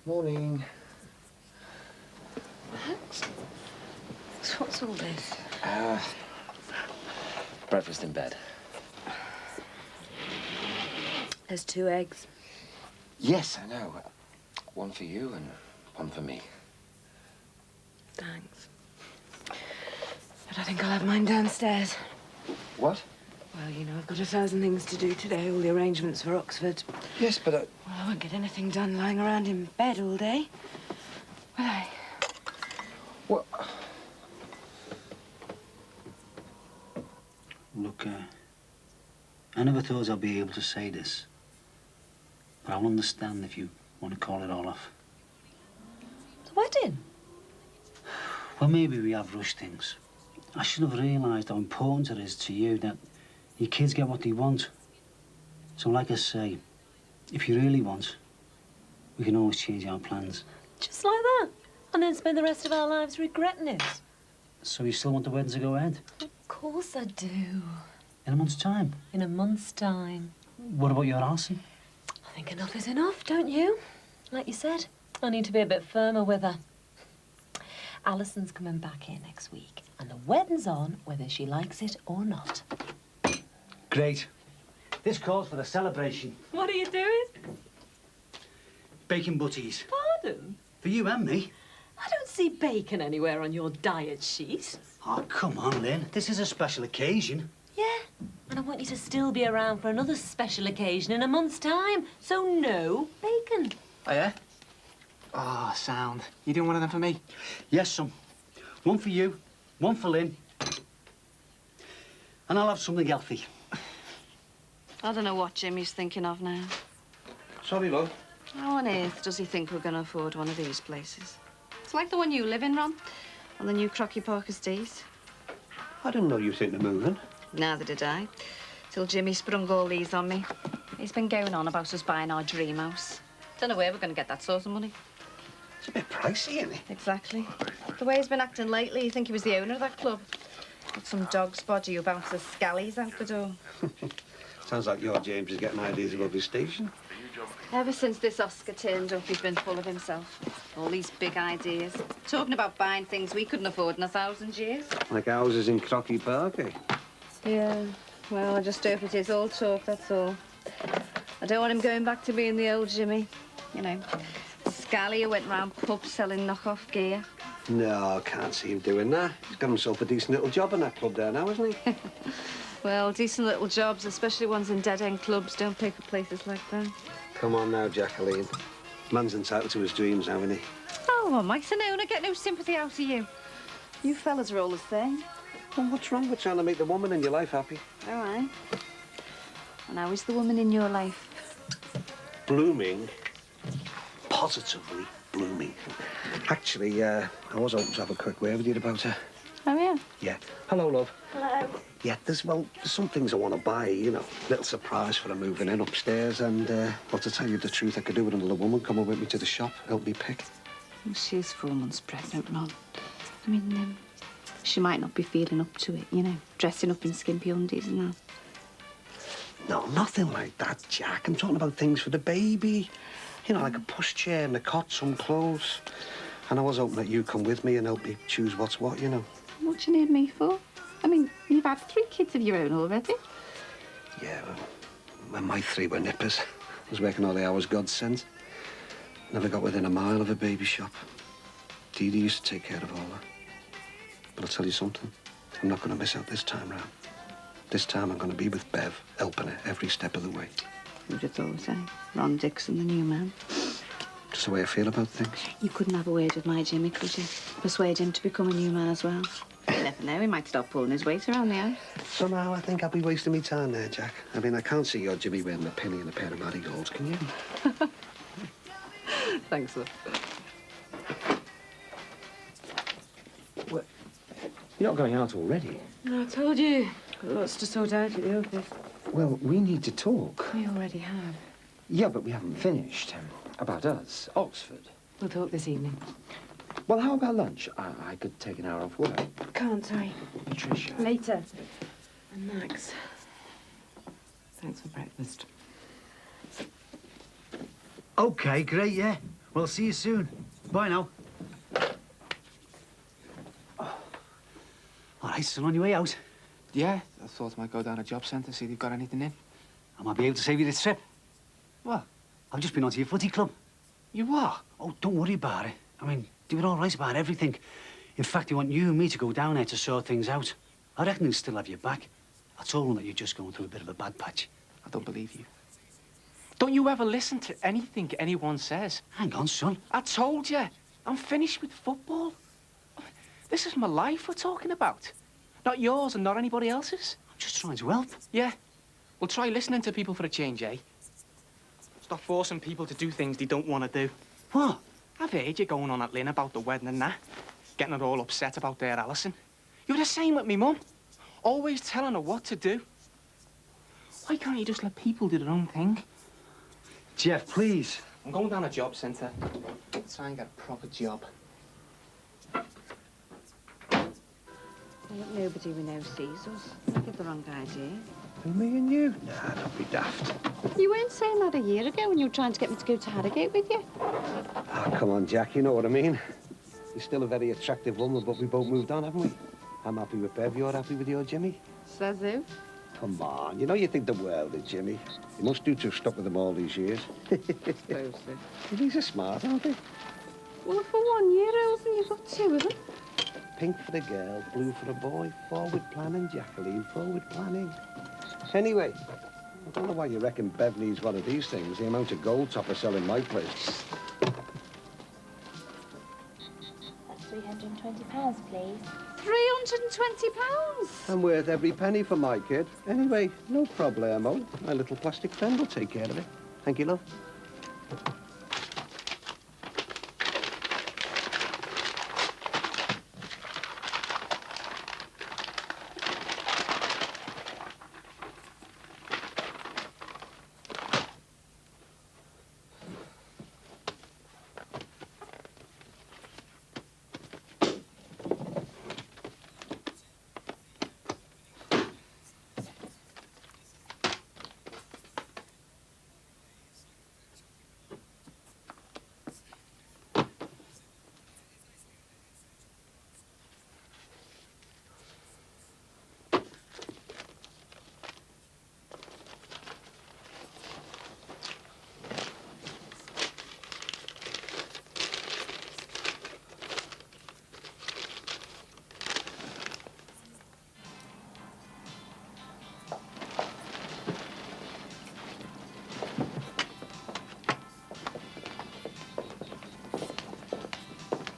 Morning. Max? What's all this? Breakfast in bed. There's 2 eggs. Yes, I know. One for you and one for me. Thanks. But I think I'll have mine downstairs. What? Well, you know, I've got 1,000 things to do today, all the arrangements for Oxford. Yes, but Well, I won't get anything done lying around in bed all day, will I? What? Look, I never thought I'd be able to say this, but I'll understand if you want to call it all off. The wedding? Well, maybe we have rushed things. I should have realised how important it is to you that your kids get what they want. So, like I say, if you really want, we can always change our plans. Just like that? And then spend the rest of our lives regretting it? So you still want the wedding to go ahead? Of course I do. In a month's time? In a month's time. What about your arson? I think enough is enough, don't you? Like you said, I need to be a bit firmer with her. Alison's coming back here next week, and the wedding's on whether she likes it or not. Great. This calls for a celebration. What are you doing? Bacon butties. Pardon? For you and me. I don't see bacon anywhere on your diet sheet. Oh, come on, Lynn. This is a special occasion. Yeah, and I want you to still be around for another special occasion in a month's time. So no bacon. Oh, yeah? Oh, sound. You doing one of them for me? Yes, son. One for you, one for Lynn. And I'll have something healthy. I don't know what Jimmy's thinking of now. Sorry, love. How on earth does he think we're going to afford one of these places? It's like the one you live in, Ron, on the new Crocky Park estate. I didn't know you were thinking of moving. Neither did I, till Jimmy sprung all these on me. He's been going on about us buying our dream house. Don't know where we're going to get that sort of money. It's a bit pricey, isn't it? Exactly. The way he's been acting lately, you think he was the owner of that club. Got some dog's body who bounces scallies out the door. Sounds like your James is getting ideas above his station. Ever since this Oscar turned up, he's been full of himself. All these big ideas. Talking about buying things we couldn't afford in 1,000 years. Like houses in Crocky Park, eh? Yeah, well, I just hope it is all talk, that's all. I don't want him going back to being the old Jimmy. You know, Scally who went round pubs selling knockoff gear. No, can't see him doing that. He's got himself a decent little job in that club there now, hasn't he? Well, decent little jobs, especially ones in dead-end clubs, don't pay for places like that. Come on now, Jacqueline. Man's entitled to his dreams, haven't he? Oh, well, Mike's an owner. Get no sympathy out of you. You fellas are all the same. Well, what's wrong with trying to make the woman in your life happy? All right. And how is the woman in your life? Blooming. Positively blooming. Actually, I was hoping to have a quick word with you about her. Oh, yeah? Yeah. Hello, love. Hello. Yeah, there's some things I want to buy, you know. Little surprise for her moving in upstairs. And, well, to tell you the truth, I could do with another woman coming with me to the shop, help me pick. Well, she's 4 months pregnant, Ron. I mean, she might not be feeling up to it, you know, dressing up in skimpy undies and that. No, nothing like that, Jack. I'm talking about things for the baby. You know, like a pushchair and a cot, some clothes. And I was hoping that you'd come with me and help me choose what's what, you know. What do you need me for? I mean, you've had 3 kids of your own already. Yeah, well, when my 3 were nippers, I was working all the hours God sent. Never got within a mile of a baby shop. Dee Dee used to take care of all that. But I'll tell you something, I'm not going to miss out this time round. This time I'm going to be with Bev, helping her every step of the way. Who'd have thought, eh? Ron Dixon, the new man. Just the way I feel about things. You couldn't have a word with my Jimmy, could you? Persuade him to become a new man as well. You never know, he might start pulling his weight around the house. Somehow I think I'll be wasting my time there, Jack. I mean, I can't see your Jimmy wearing a penny and a pair of marigolds, can you? Thanks, love. What? You're not going out already? No, I told you. Got lots to sort out at the office. Well, we need to talk. We already have. Yeah, but we haven't finished. About us, Oxford. We'll talk this evening. Well, how about lunch? I could take an hour off work. Can't, sorry. Patricia. Later. And Max. Thanks for breakfast. OK, great, yeah. Well, see you soon. Bye now. All right, son, on your way out. Yeah, I thought I might go down a job centre, see if they've got anything in. I might be able to save you this trip. What? I've just been onto your footy club. You are? Oh, don't worry about it. I mean, they were all right about everything. In fact, they want you and me to go down there to sort things out. I reckon they'll still have your back. I told them that you're just going through a bit of a bad patch. I don't believe you. Don't you ever listen to anything anyone says? Hang on, son. I told you, I'm finished with football. This is my life we're talking about. Not yours and not anybody else's. I'm just trying to help. Yeah. Well, try listening to people for a change, eh? Stop forcing people to do things they don't want to do. What? I've heard you going on at Lynn about the wedding and that. Getting her all upset about their Alison. You're the same with me mum. Always telling her what to do. Why can't you just let people do their own thing? Jeff, please. I'm going down a job centre. Try and get a proper job. Nobody we know sees us. I get the wrong idea. Me and you? Nah, don't be daft. You weren't saying that a year ago when you were trying to get me to go to Harrogate with you. Ah, come on, Jack, you know what I mean. You're still a very attractive woman, but we both moved on, haven't we? I'm happy with Bev, you're happy with your Jimmy? Says who? Come on, you know you think the world of Jimmy. You must do to have stuck with him all these years. Suppose so. These are smart, aren't they? Well, for 1 year, Elsie, you've got 2 of them. Pink for the girl, blue for the boy. Forward planning, Jacqueline, forward planning. Anyway, I don't know why you reckon Bev needs one of these things, the amount of gold top I sell in my place. That's £320, please. £320? I'm worth every penny for my kid. Anyway, no problemo. My little plastic friend will take care of it. Thank you, love.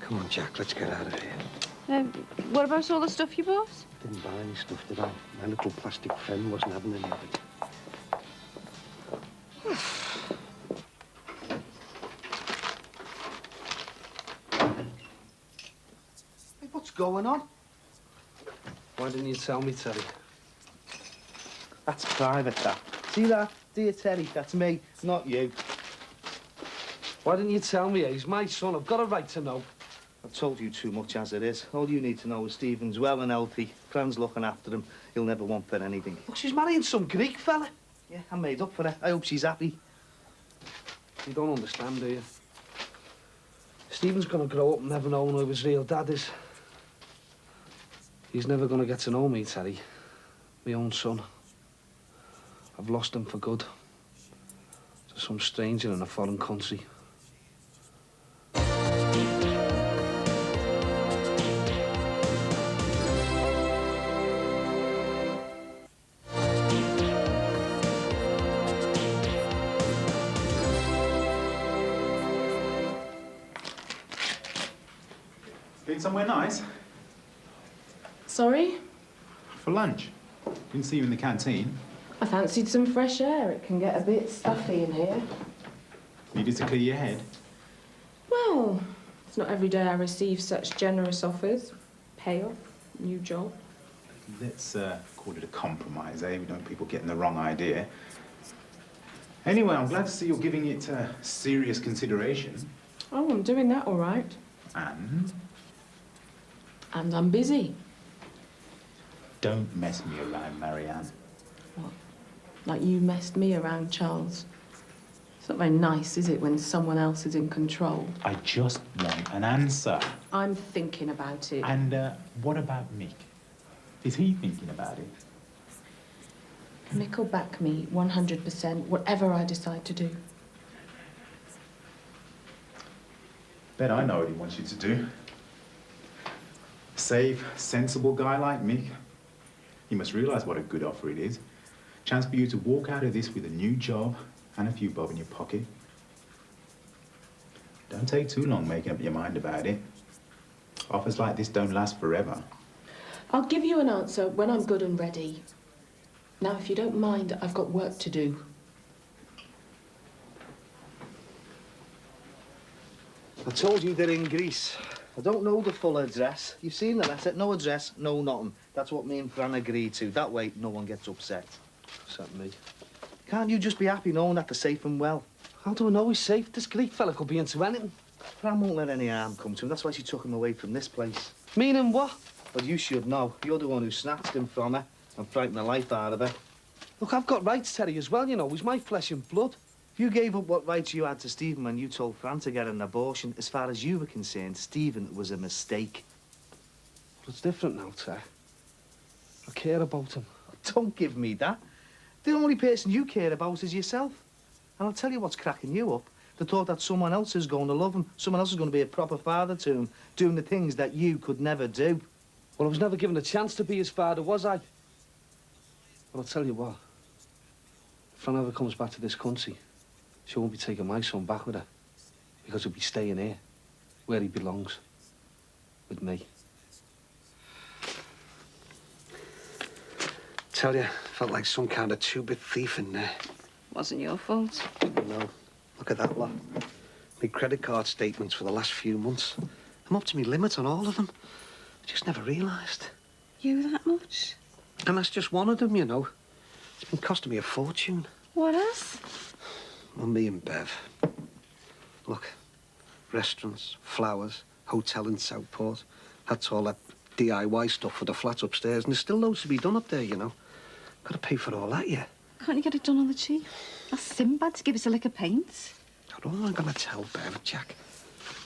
Come on, Jack, let's get out of here. What about all the stuff you bought? Didn't buy any stuff, did I? My little plastic friend wasn't having any of it. Hey, what's going on? Why didn't you tell me, Terry? That's private, that. See that? Dear Terry, that's me, not you. Why didn't you tell me? He's my son. I've got a right to know. I've told you too much as it is. All you need to know is Stephen's well and healthy. Fran's looking after him. He'll never want for anything. Look, she's marrying some Greek fella. Yeah, I'm made up for it. I hope she's happy. You don't understand, do you? Stephen's gonna grow up and never know who his real dad is. He's never gonna get to know me, Terry. My own son. I've lost him for good. To some stranger in a foreign country. Been somewhere nice? Sorry? For lunch. Didn't see you in the canteen. I fancied some fresh air. It can get a bit stuffy in here. Needed to clear your head. Well, it's not every day I receive such generous offers. Payoff, new job. Let's call it a compromise, eh? We don't want people getting the wrong idea. Anyway, I'm glad to see you're giving it serious consideration. Oh, I'm doing that all right. And? And I'm busy. Don't mess me around, Marianne. What? Like you messed me around, Charles. It's not very nice, is it, when someone else is in control? I just want an answer. I'm thinking about it. And what about Mick? Is he thinking about it? Mick will back me 100%, whatever I decide to do. Bet I know what he wants you to do. Safe, sensible guy like Mick. You must realise what a good offer it is. Chance for you to walk out of this with a new job and a few bob in your pocket. Don't take too long making up your mind about it. Offers like this don't last forever. I'll give you an answer when I'm good and ready. Now, if you don't mind, I've got work to do. I told you they're in Greece. I don't know the full address. You've seen the letter. No address, no nothing. That's what me and Fran agreed to. That way, no one gets upset. Except me. Can't you just be happy knowing that they're safe and well? How do I know he's safe? This Greek fella could be into anything. Fran won't let any harm come to him. That's why she took him away from this place. Meaning what? But you should know. You're the one who snatched him from her and frightened the life out of her. Look, I've got rights, Terry, as well, you know. He's my flesh and blood. If you gave up what rights you had to Stephen when you told Fran to get an abortion, as far as you were concerned, Stephen was a mistake. But it's different now, Terry. I care about him. Don't give me that. The only person you care about is yourself. And I'll tell you what's cracking you up. The thought that someone else is going to love him, someone else is going to be a proper father to him, doing the things that you could never do. Well, I was never given a chance to be his father, was I? But I'll tell you what. If Fran ever comes back to this country, she won't be taking my son back with her. Because he'll be staying here, where he belongs. With me. Tell you, felt like some kind of two-bit thief in there. Wasn't your fault. No. Look at that lot. My credit card statements for the last few months. I'm up to my limit on all of them. I just never realised. You that much? And that's just one of them, you know. It's been costing me a fortune. What else? Well, me and Bev. Look, restaurants, flowers, hotel in Southport. That's all that DIY stuff for the flat upstairs. And there's still loads to be done up there, you know. Got to pay for all that, yeah. Can't you get it done on the cheap? Ask Sinbad to give us a lick of paint. I don't know what I'm going to tell Bev, Jack.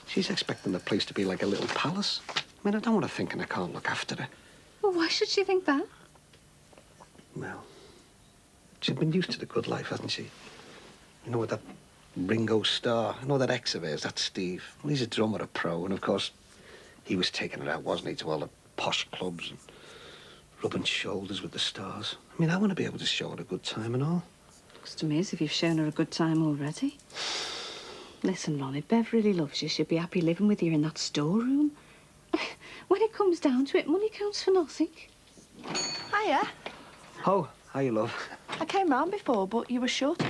She's expecting the place to be like a little palace. I mean, I don't want her thinking I can't look after her. Well, why should she think that? Well, she's been used to the good life, hasn't she? You know, with that Ringo Starr, you know that ex of hers, that's Steve. Well, he's a drummer, a pro, and of course, he was taking her out, wasn't he, to all the posh clubs and rubbing shoulders with the stars. I mean, I want to be able to show her a good time and all. Looks to me as if you've shown her a good time already. Listen, Ron, if Bev really loves you, she'd be happy living with you in that storeroom. When it comes down to it, money counts for nothing. Hiya. Oh, hiya, love. I came round before, but you were shut.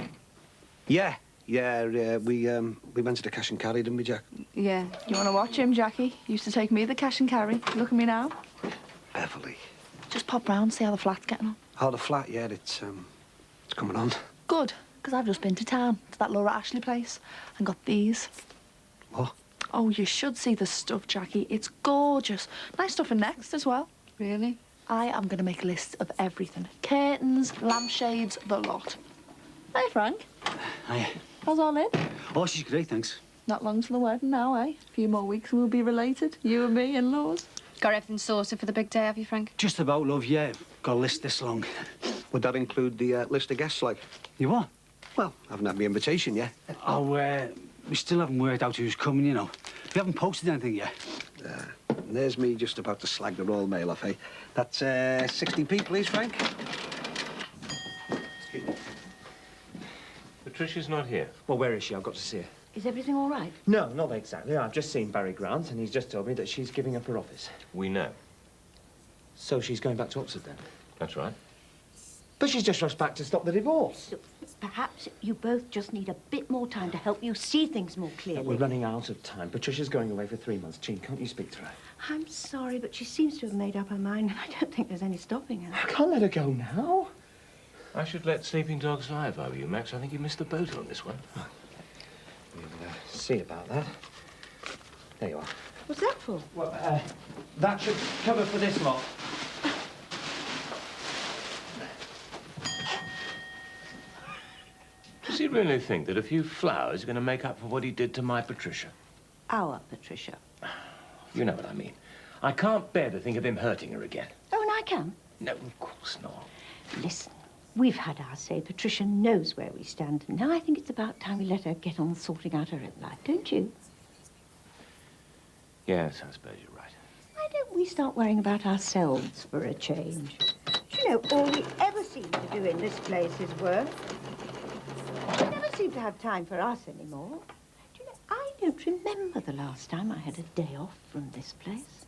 Yeah, we went to the cash and carry, didn't we, Jack? Yeah. You want to watch him, Jackie? Used to take me the cash and carry. Look at me now. Beverly. Just pop round, see how the flat's getting on. Oh, the flat, yeah, it's coming on. Good, because I've just been to town, to that Laura Ashley place, and got these. What? Oh, you should see the stuff, Jackie. It's gorgeous. Nice stuff in Next as well. Really? I am going to make a list of everything. Curtains, lampshades, the lot. Hey, Frank. Hiya. How's all in? Oh, she's great, thanks. Not long till the wedding now, eh? A few more weeks and we'll be related. You and me, in-laws. Got everything sorted for the big day, have you, Frank? Just about, love, yeah. Got a list this long. Would that include the list of guests, like? You what? Well, I haven't had my invitation yet. Oh, we still haven't worked out who's coming, you know. We haven't posted anything yet. And there's me just about to slag the Royal Mail off, eh? That's 60p, please, Frank. Excuse me. Patricia's not here. Well, where is she? I've got to see her. Is everything all right? No, not exactly. I've just seen Barry Grant, and he's just told me that she's giving up her office. We know. So she's going back to Oxford, then? That's right. But she's just rushed back to stop the divorce. Look, perhaps you both just need a bit more time to help you see things more clearly. We're running out of time. Patricia's going away for 3 months. Jean, can't you speak to her? I'm sorry, but she seems to have made up her mind, and I don't think there's any stopping her. I can't let her go now. I should let sleeping dogs lie if I were you, Max. I think you missed the boat on this one. We'll see about that. There you are. What's that for? Well, that should cover for this lot. Does he really think that a few flowers are going to make up for what he did to my Patricia? Our Patricia. You know what I mean. I can't bear to think of him hurting her again. Oh, and I can. No, of course not. Listen, we've had our say. Patricia knows where we stand. Now I think it's about time we let her get on sorting out her own life, don't you? Yes, I suppose you're right. Why don't we start worrying about ourselves for a change? You know, all we ever seem to do in this place is work. We never seem to have time for us anymore. Do you know, I don't remember the last time I had a day off from this place.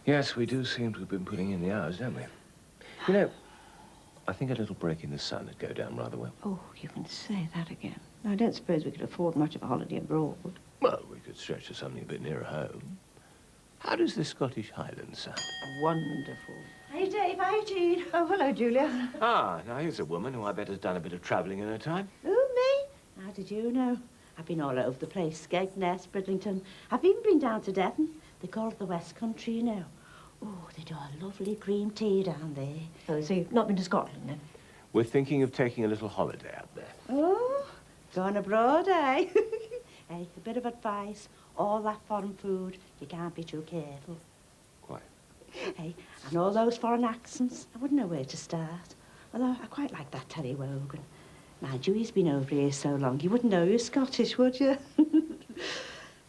Yes, we do seem to have been putting in the hours, don't we? You know, I think a little break in the sun would go down rather well. Oh, you can say that again. I don't suppose we could afford much of a holiday abroad. Well, we could stretch to something a bit nearer home. How does the Scottish Highlands sound? Wonderful. Hey, Dave. Hi, Jean. Oh, hello, Julia. Ah, now here's a woman who I bet has done a bit of travelling in her time. Who, me? How did you know? I've been all over the place. Skegness, Bridlington. I've even been down to Devon. They call it the West Country, you know. Oh, they do a lovely green tea down there. Oh, so you've not been to Scotland, then? We're thinking of taking a little holiday out there. Oh, going abroad, eh? Hey, a bit of advice. All that foreign food, you can't be too careful. Quite. Hey, and all those foreign accents, I wouldn't know where to start. Although I quite like that Terry Wogan. Mind you, he's been over here so long, you wouldn't know you're Scottish, would you?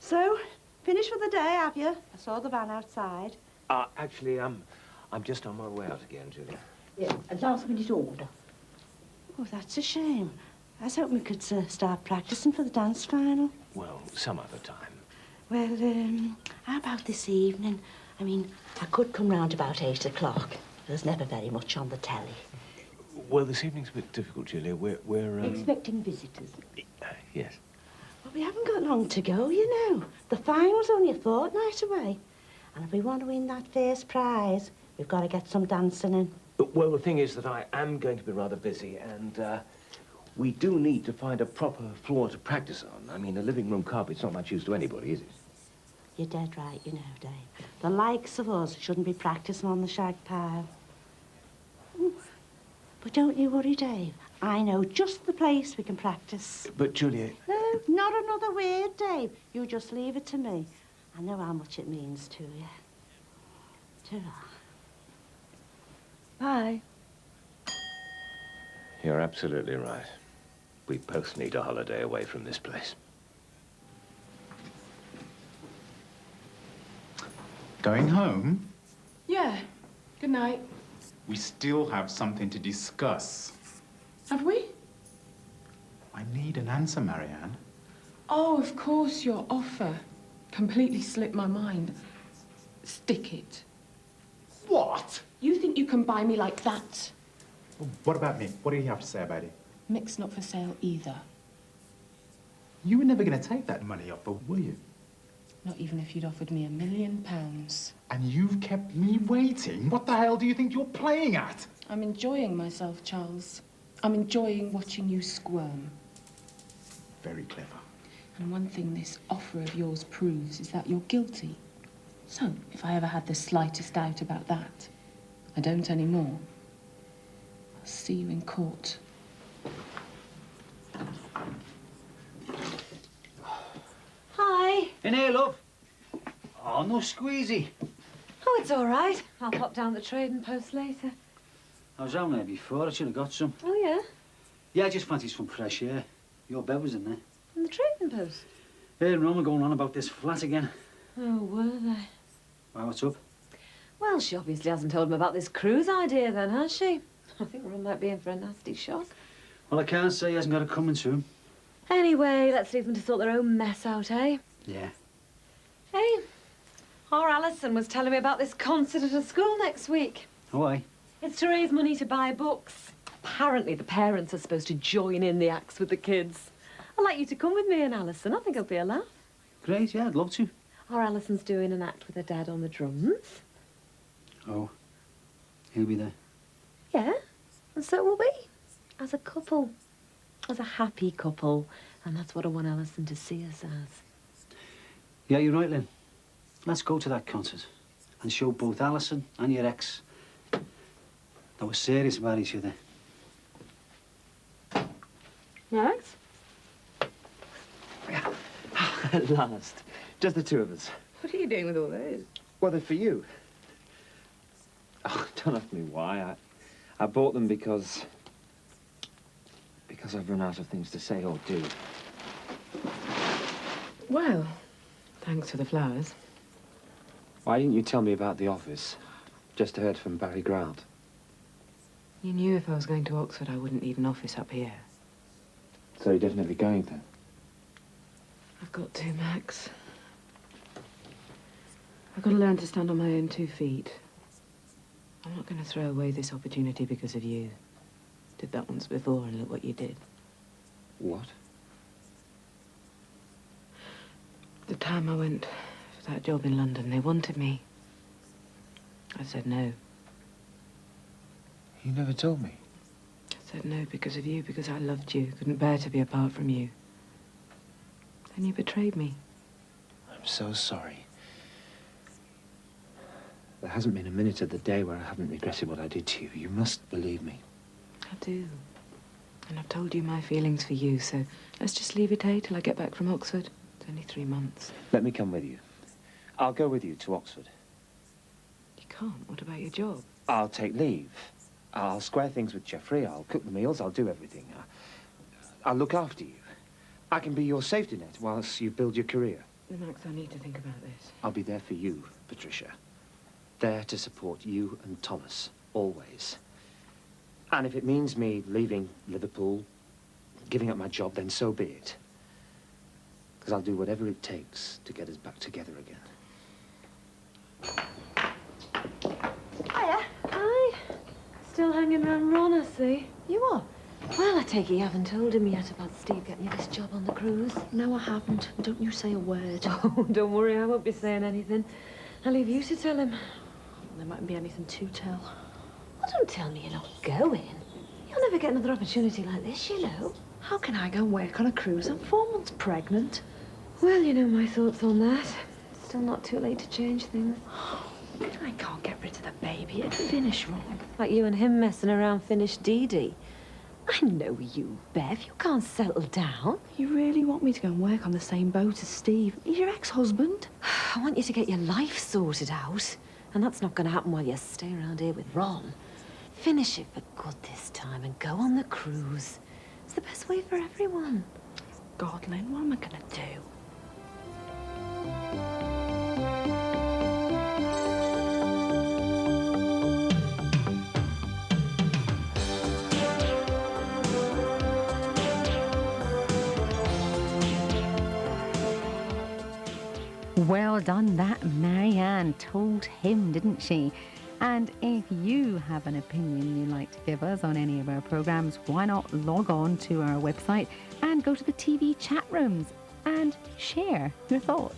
So, finished for the day, have you? I saw the van outside. Actually, I'm just on my way out again, Julia. Yeah, a last-minute order. Oh, that's a shame. I was hoping we could start practicing for the dance final. Well, some other time. Well, how about this evening? I mean, I could come round about 8 o'clock. There's never very much on the telly. Well, this evening's a bit difficult, Julia. We're Expecting visitors. Yes. Well, we haven't got long to go, you know. The final's only a fortnight away. And if we want to win that first prize, we've got to get some dancing in. Well, the thing is that I am going to be rather busy, and we do need to find a proper floor to practice on. I mean, a living room carpet's not much use to anybody, is it? You're dead right, you know, Dave. The likes of us shouldn't be practicing on the shag pile. Ooh. But don't you worry, Dave. I know just the place we can practice. But, Julia... No, not another word, Dave. You just leave it to me. I know how much it means to you. Ta-ra. Bye. You're absolutely right. We both need a holiday away from this place. Going home? Yeah. Good night. We still have something to discuss. Have we? I need an answer, Marianne. Oh, of course, your offer. Completely slipped my mind. Stick it. What? You think you can buy me like that? Well, what about me? What do you have to say about it? Mick's not for sale either. You were never going to take that money offer, were you? Not even if you'd offered me £1 million. And you've kept me waiting? What the hell do you think you're playing at? I'm enjoying myself, Charles. I'm enjoying watching you squirm. Very clever. And one thing this offer of yours proves is that you're guilty. So, if I ever had the slightest doubt about that, I don't anymore. I'll see you in court. Hi. In here, love. Oh, no squeezy. Oh, it's all right. I'll pop down the trading post later. I was down there before. I should have got some. Oh, yeah? Yeah, I just fancied some fresh air. Your bed was in there. In the trading post? Her and Ron are going on about this flat again. Oh, were they? Why, what's up? Well, she obviously hasn't told him about this cruise idea then, has she? I think Ron might be in for a nasty shock. Well, I can't say he hasn't got it coming soon. Anyway, let's leave them to sort their own mess out, eh? Yeah. Hey, our Alison was telling me about this concert at her school next week. Why? It's to raise money to buy books. Apparently the parents are supposed to join in the acts with the kids. I'd like you to come with me and Alison. I think it'll be a laugh. Great, yeah, I'd love to. Our Alison's doing an act with her dad on the drums. Oh, he'll be there. Yeah, and so will we. As a couple. As a happy couple. And that's what I want Alison to see us as. Yeah, you're right, Lynn. Let's go to that concert and show both Alison and your ex that we're serious about each other. Max? At last. Just the two of us. What are you doing with all those? Well, they're for you. Oh, don't ask me why. I bought them because I've run out of things to say or do. Well, thanks for the flowers. Why didn't you tell me about the office? Just heard from Barry Grant. You knew if I was going to Oxford, I wouldn't need an office up here. So you're definitely going then? I've got to, Max. I've got to learn to stand on my own 2 feet. I'm not going to throw away this opportunity because of you. Did that once before, and look what you did. What? The time I went for that job in London, they wanted me. I said no. You never told me. I said no because of you, because I loved you. Couldn't bear to be apart from you. Then you betrayed me. I'm so sorry. There hasn't been a minute of the day where I haven't regretted what I did to you. You must believe me. I do. And I've told you my feelings for you, so let's just leave it, till I get back from Oxford. It's only 3 months. Let me come with you. I'll go with you to Oxford. You can't. What about your job? I'll take leave. I'll square things with Jeffrey. I'll cook the meals. I'll do everything. I'll look after you. I can be your safety net whilst you build your career. Max, I need to think about this. I'll be there for you, Patricia. There to support you and Thomas, always. And if it means me leaving Liverpool, giving up my job, then so be it. Because I'll do whatever it takes to get us back together again. Hiya. Hi. Still hanging around Ron, I see. You are? Well, I take it you haven't told him yet about Steve getting you this job on the cruise. No, I haven't. Don't you say a word. Oh, don't worry, I won't be saying anything. I'll leave you to tell him. There mightn't be anything to tell. Well, don't tell me you're not going. You'll never get another opportunity like this, you know. How can I go and work on a cruise? I'm 4 months pregnant. Well, you know my thoughts on that. Still not too late to change things. I can't get rid of the baby. It'd finish wrong. Like you and him messing around finished Dee Dee. I know you, Bev. You can't settle down. You really want me to go and work on the same boat as Steve? He's your ex-husband. I want you to get your life sorted out. And that's not going to happen while you stay around here with Ron. Finish it for good this time and go on the cruise. It's the best way for everyone. God, Lynn, what am I going to do? Well done, that Marianne told him, didn't she? And if you have an opinion you'd like to give us on any of our programmes, why not log on to our website and go to the TV chat rooms and share your thoughts.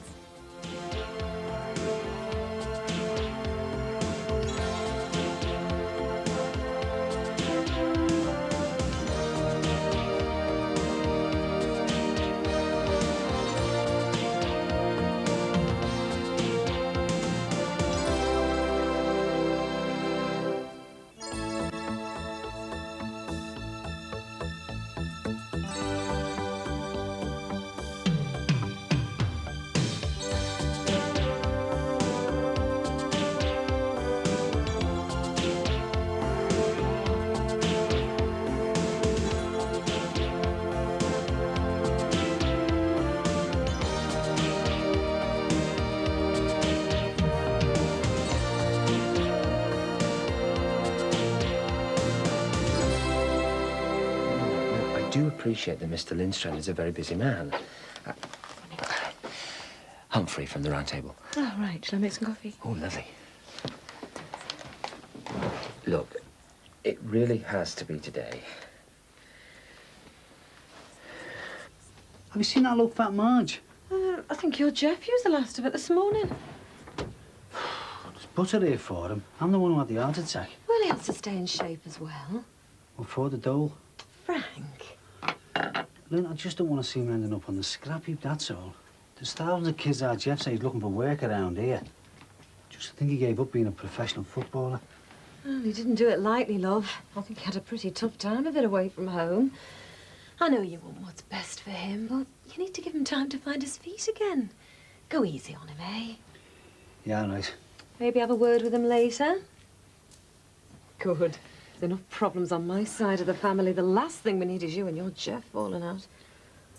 I do appreciate that Mr. Lindstrand is a very busy man. Humphrey from the Round Table. Oh, right. Shall I make some coffee? Oh, lovely. Look, it really has to be today. Have you seen that low fat Marge? I think your Jeff used the last of it this morning. There's butter here for him. I'm the one who had the heart attack. Well, he has to stay in shape as well. Well, for the dole. Frank. Lynn, I just don't want to see him ending up on the scrap heap, that's all. There's thousands of kids our Jeff says looking for work around here. Just think he gave up being a professional footballer. Well, he didn't do it lightly, love. I think he had a pretty tough time of it away from home. I know you want what's best for him, but you need to give him time to find his feet again. Go easy on him, eh? Yeah, right. Maybe have a word with him later. Good. There's enough problems on my side of the family. The last thing we need is you and your Jeff falling out.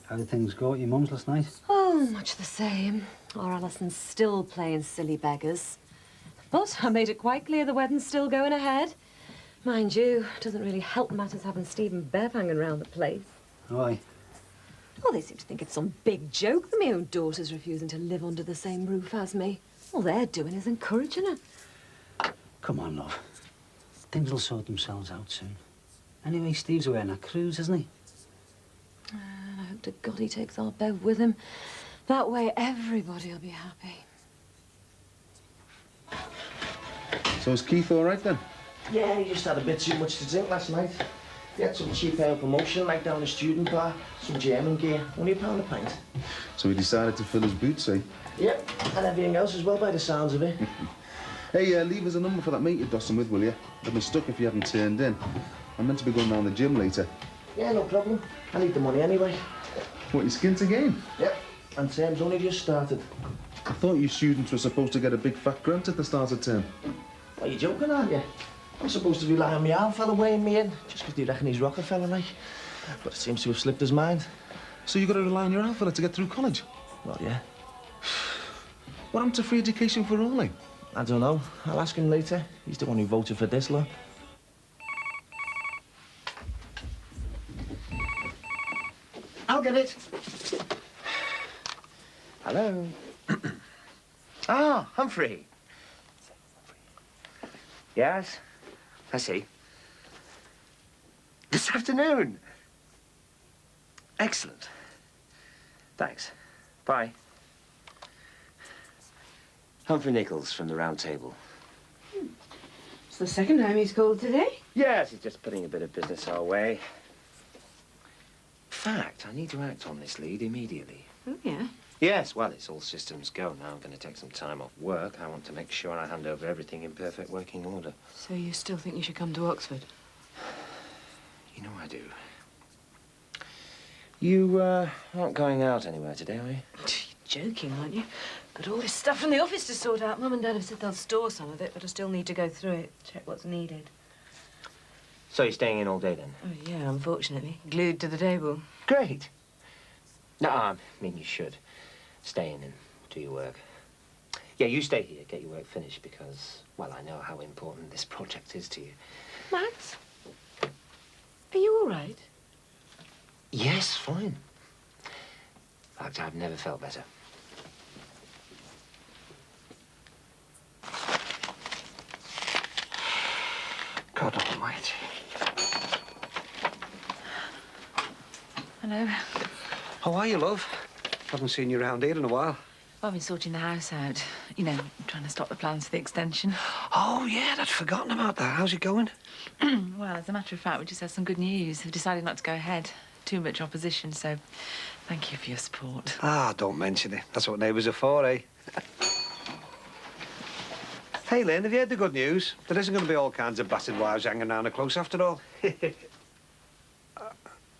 How did things go at your mum's last night? Oh, much the same. Our Alison's still playing silly beggars. But I made it quite clear the wedding's still going ahead. Mind you, it doesn't really help matters having Steve and Bev hanging around the place. Why? Well, they seem to think it's some big joke that my own daughter's refusing to live under the same roof as me. All they're doing is encouraging her. Come on, love. Things will sort themselves out soon. Anyway, Steve's away on that cruise, isn't he? And I hope to God he takes our Bev with him. That way everybody will be happy. So is Keith all right then? Yeah, he just had a bit too much to drink last night. He had some cheap ale promotion like down the student bar, some German gear, only £1 a pint. So he decided to fill his boots, eh? Yep, and everything else as well by the sounds of it. Hey, leave us a number for that mate you're dossing with, will you? I've been stuck if you haven't turned in. I'm meant to be going down the gym later. Yeah, no problem. I need the money anyway. What, you skint again? Yep, and term's only just started. I thought you students were supposed to get a big fat grant at the start of term. Are you joking, aren't you? I'm supposed to rely on my old fella weighing me in, just 'cause they reckon he's Rockefeller, like. But it seems to have slipped his mind. So you've got to rely on your old fella to get through college? Well, yeah. What happened to free education for all, eh? I don't know. I'll ask him later. He's the one who voted for this law. I'll get it. Hello. Ah, Humphrey. Yes, I see. This afternoon. Excellent. Thanks. Bye. Humphrey Nichols from the Round Table. It's the second time he's called today. Yes, he's just putting a bit of business our way. In fact, I need to act on this lead immediately. Oh, yeah? Yes, well, it's all systems go now. I'm going to take some time off work. I want to make sure I hand over everything in perfect working order. So you still think you should come to Oxford? You know I do. You, aren't going out anywhere today, are you? You're joking, aren't you? Got all this stuff from the office to sort out. Mum and Dad have said they'll store some of it, but I still need to go through it, check what's needed. So you're staying in all day, then? Oh, yeah, unfortunately. Glued to the table. Great. No, I mean, you should. Stay in and do your work. Yeah, you stay here, get your work finished, because, well, I know how important this project is to you. Max? Are you all right? Yes, fine. In fact, I've never felt better. God almighty. Hello. How are you, love? Haven't seen you around here in a while. I've been sorting the house out. You know, trying to stop the plans for the extension. Oh, yeah, I'd forgotten about that. How's it going? Well, as a matter of fact, we just had some good news. We've decided not to go ahead. Too much opposition, so thank you for your support. Ah, don't mention it. That's what neighbours are for, eh? Hey, Lynn, have you heard the good news? There isn't going to be all kinds of battered wives hanging around the close after all.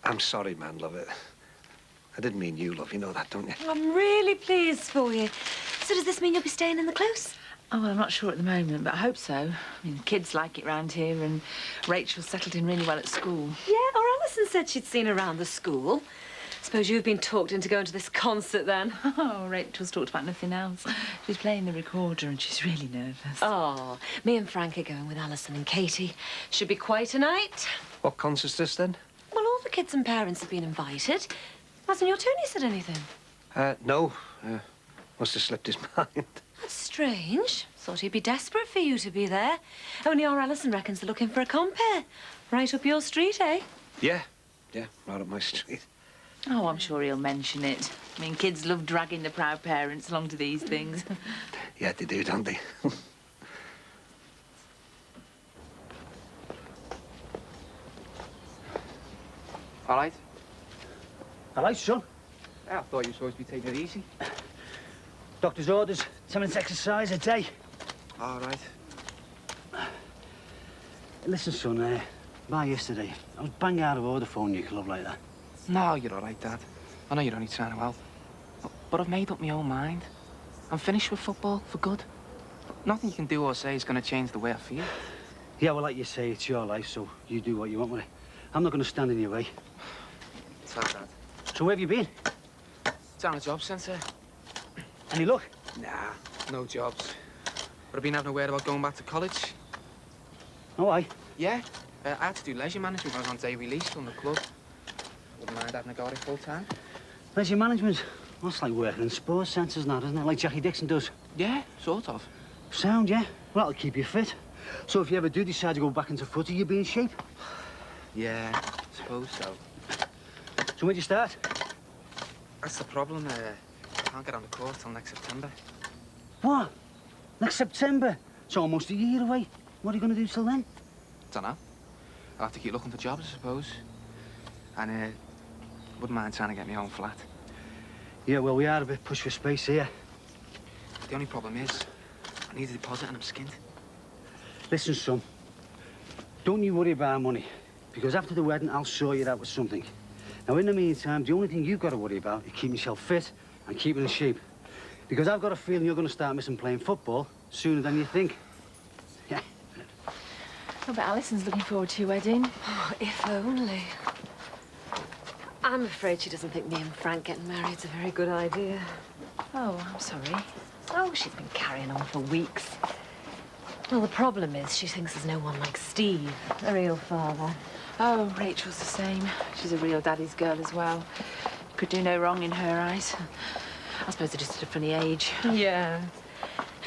I'm sorry, man, love it. I didn't mean you, love. You know that, don't you? I'm really pleased for you. So does this mean you'll be staying in the close? Oh, well, I'm not sure at the moment, but I hope so. I mean, kids like it round here, and Rachel's settled in really well at school. Yeah, or Alison said she'd seen her around the school. Suppose you've been talked into going to this concert, then? Oh, Rachel's talked about nothing else. She's playing the recorder, and she's really nervous. Oh, me and Frank are going with Alison and Katie. Should be quite a night. What concert's this, then? Well, all the kids and parents have been invited. Hasn't your Tony said anything? No. Must have slipped his mind. That's strange. Thought he'd be desperate for you to be there. Only our Alison reckons they're looking for a compere. Right up your street, eh? Yeah, right up my street. Oh, I'm sure he'll mention it. I mean, kids love dragging the proud parents along to these things. Yeah, they do, don't they? All right? All right, son. I thought you were supposed to be taking it easy. Doctor's orders, 10 minutes exercise a day. All right. Listen, son, by yesterday, I was bang out of order phoning you, love like that. No, you're all right, Dad. I know you're only trying to help. But I've made up my own mind. I'm finished with football for good. Nothing you can do or say is going to change the way I feel. Yeah, well, like you say, it's your life, so you do what you want with it. I'm not going to stand in your way. It's hard, Dad. So where have you been? Down a job centre. Any luck? Nah, no jobs. But I've been having a word about going back to college. Oh, aye? Yeah. I had to do leisure management when I was on day release from the club. Wouldn't mind having a go at it full time. Leisure management? Well, that's like working in sports centres now, isn't it? Like Jackie Dixon does. Yeah, sort of. Sound, yeah? Well, that'll keep you fit. So if you ever do decide to go back into footy, you'll be in shape. Yeah, I suppose so. So when'd you start? That's the problem. I can't get on the course till next September. What? Next September? It's almost a year away. What are you going to do till then? Don't know. I'll have to keep looking for jobs, I suppose. And wouldn't mind trying to get my own flat. Yeah, well, we are a bit pushed for space here. The only problem is, I need a deposit and I'm skint. Listen, son. Don't you worry about money. Because after the wedding, I'll sort you out with something. Now, in the meantime, the only thing you've got to worry about is keeping yourself fit and keeping in shape. Because I've got a feeling you're going to start missing playing football sooner than you think. Yeah. Oh, but Alison's looking forward to your wedding. Oh, if only. I'm afraid she doesn't think me and Frank getting married's a very good idea. Oh, I'm sorry. Oh, she's been carrying on for weeks. Well, the problem is she thinks there's no one like Steve, a real father. Oh, Rachel's the same. She's a real daddy's girl as well. Could do no wrong in her eyes. I suppose they're just at a funny age. Yeah.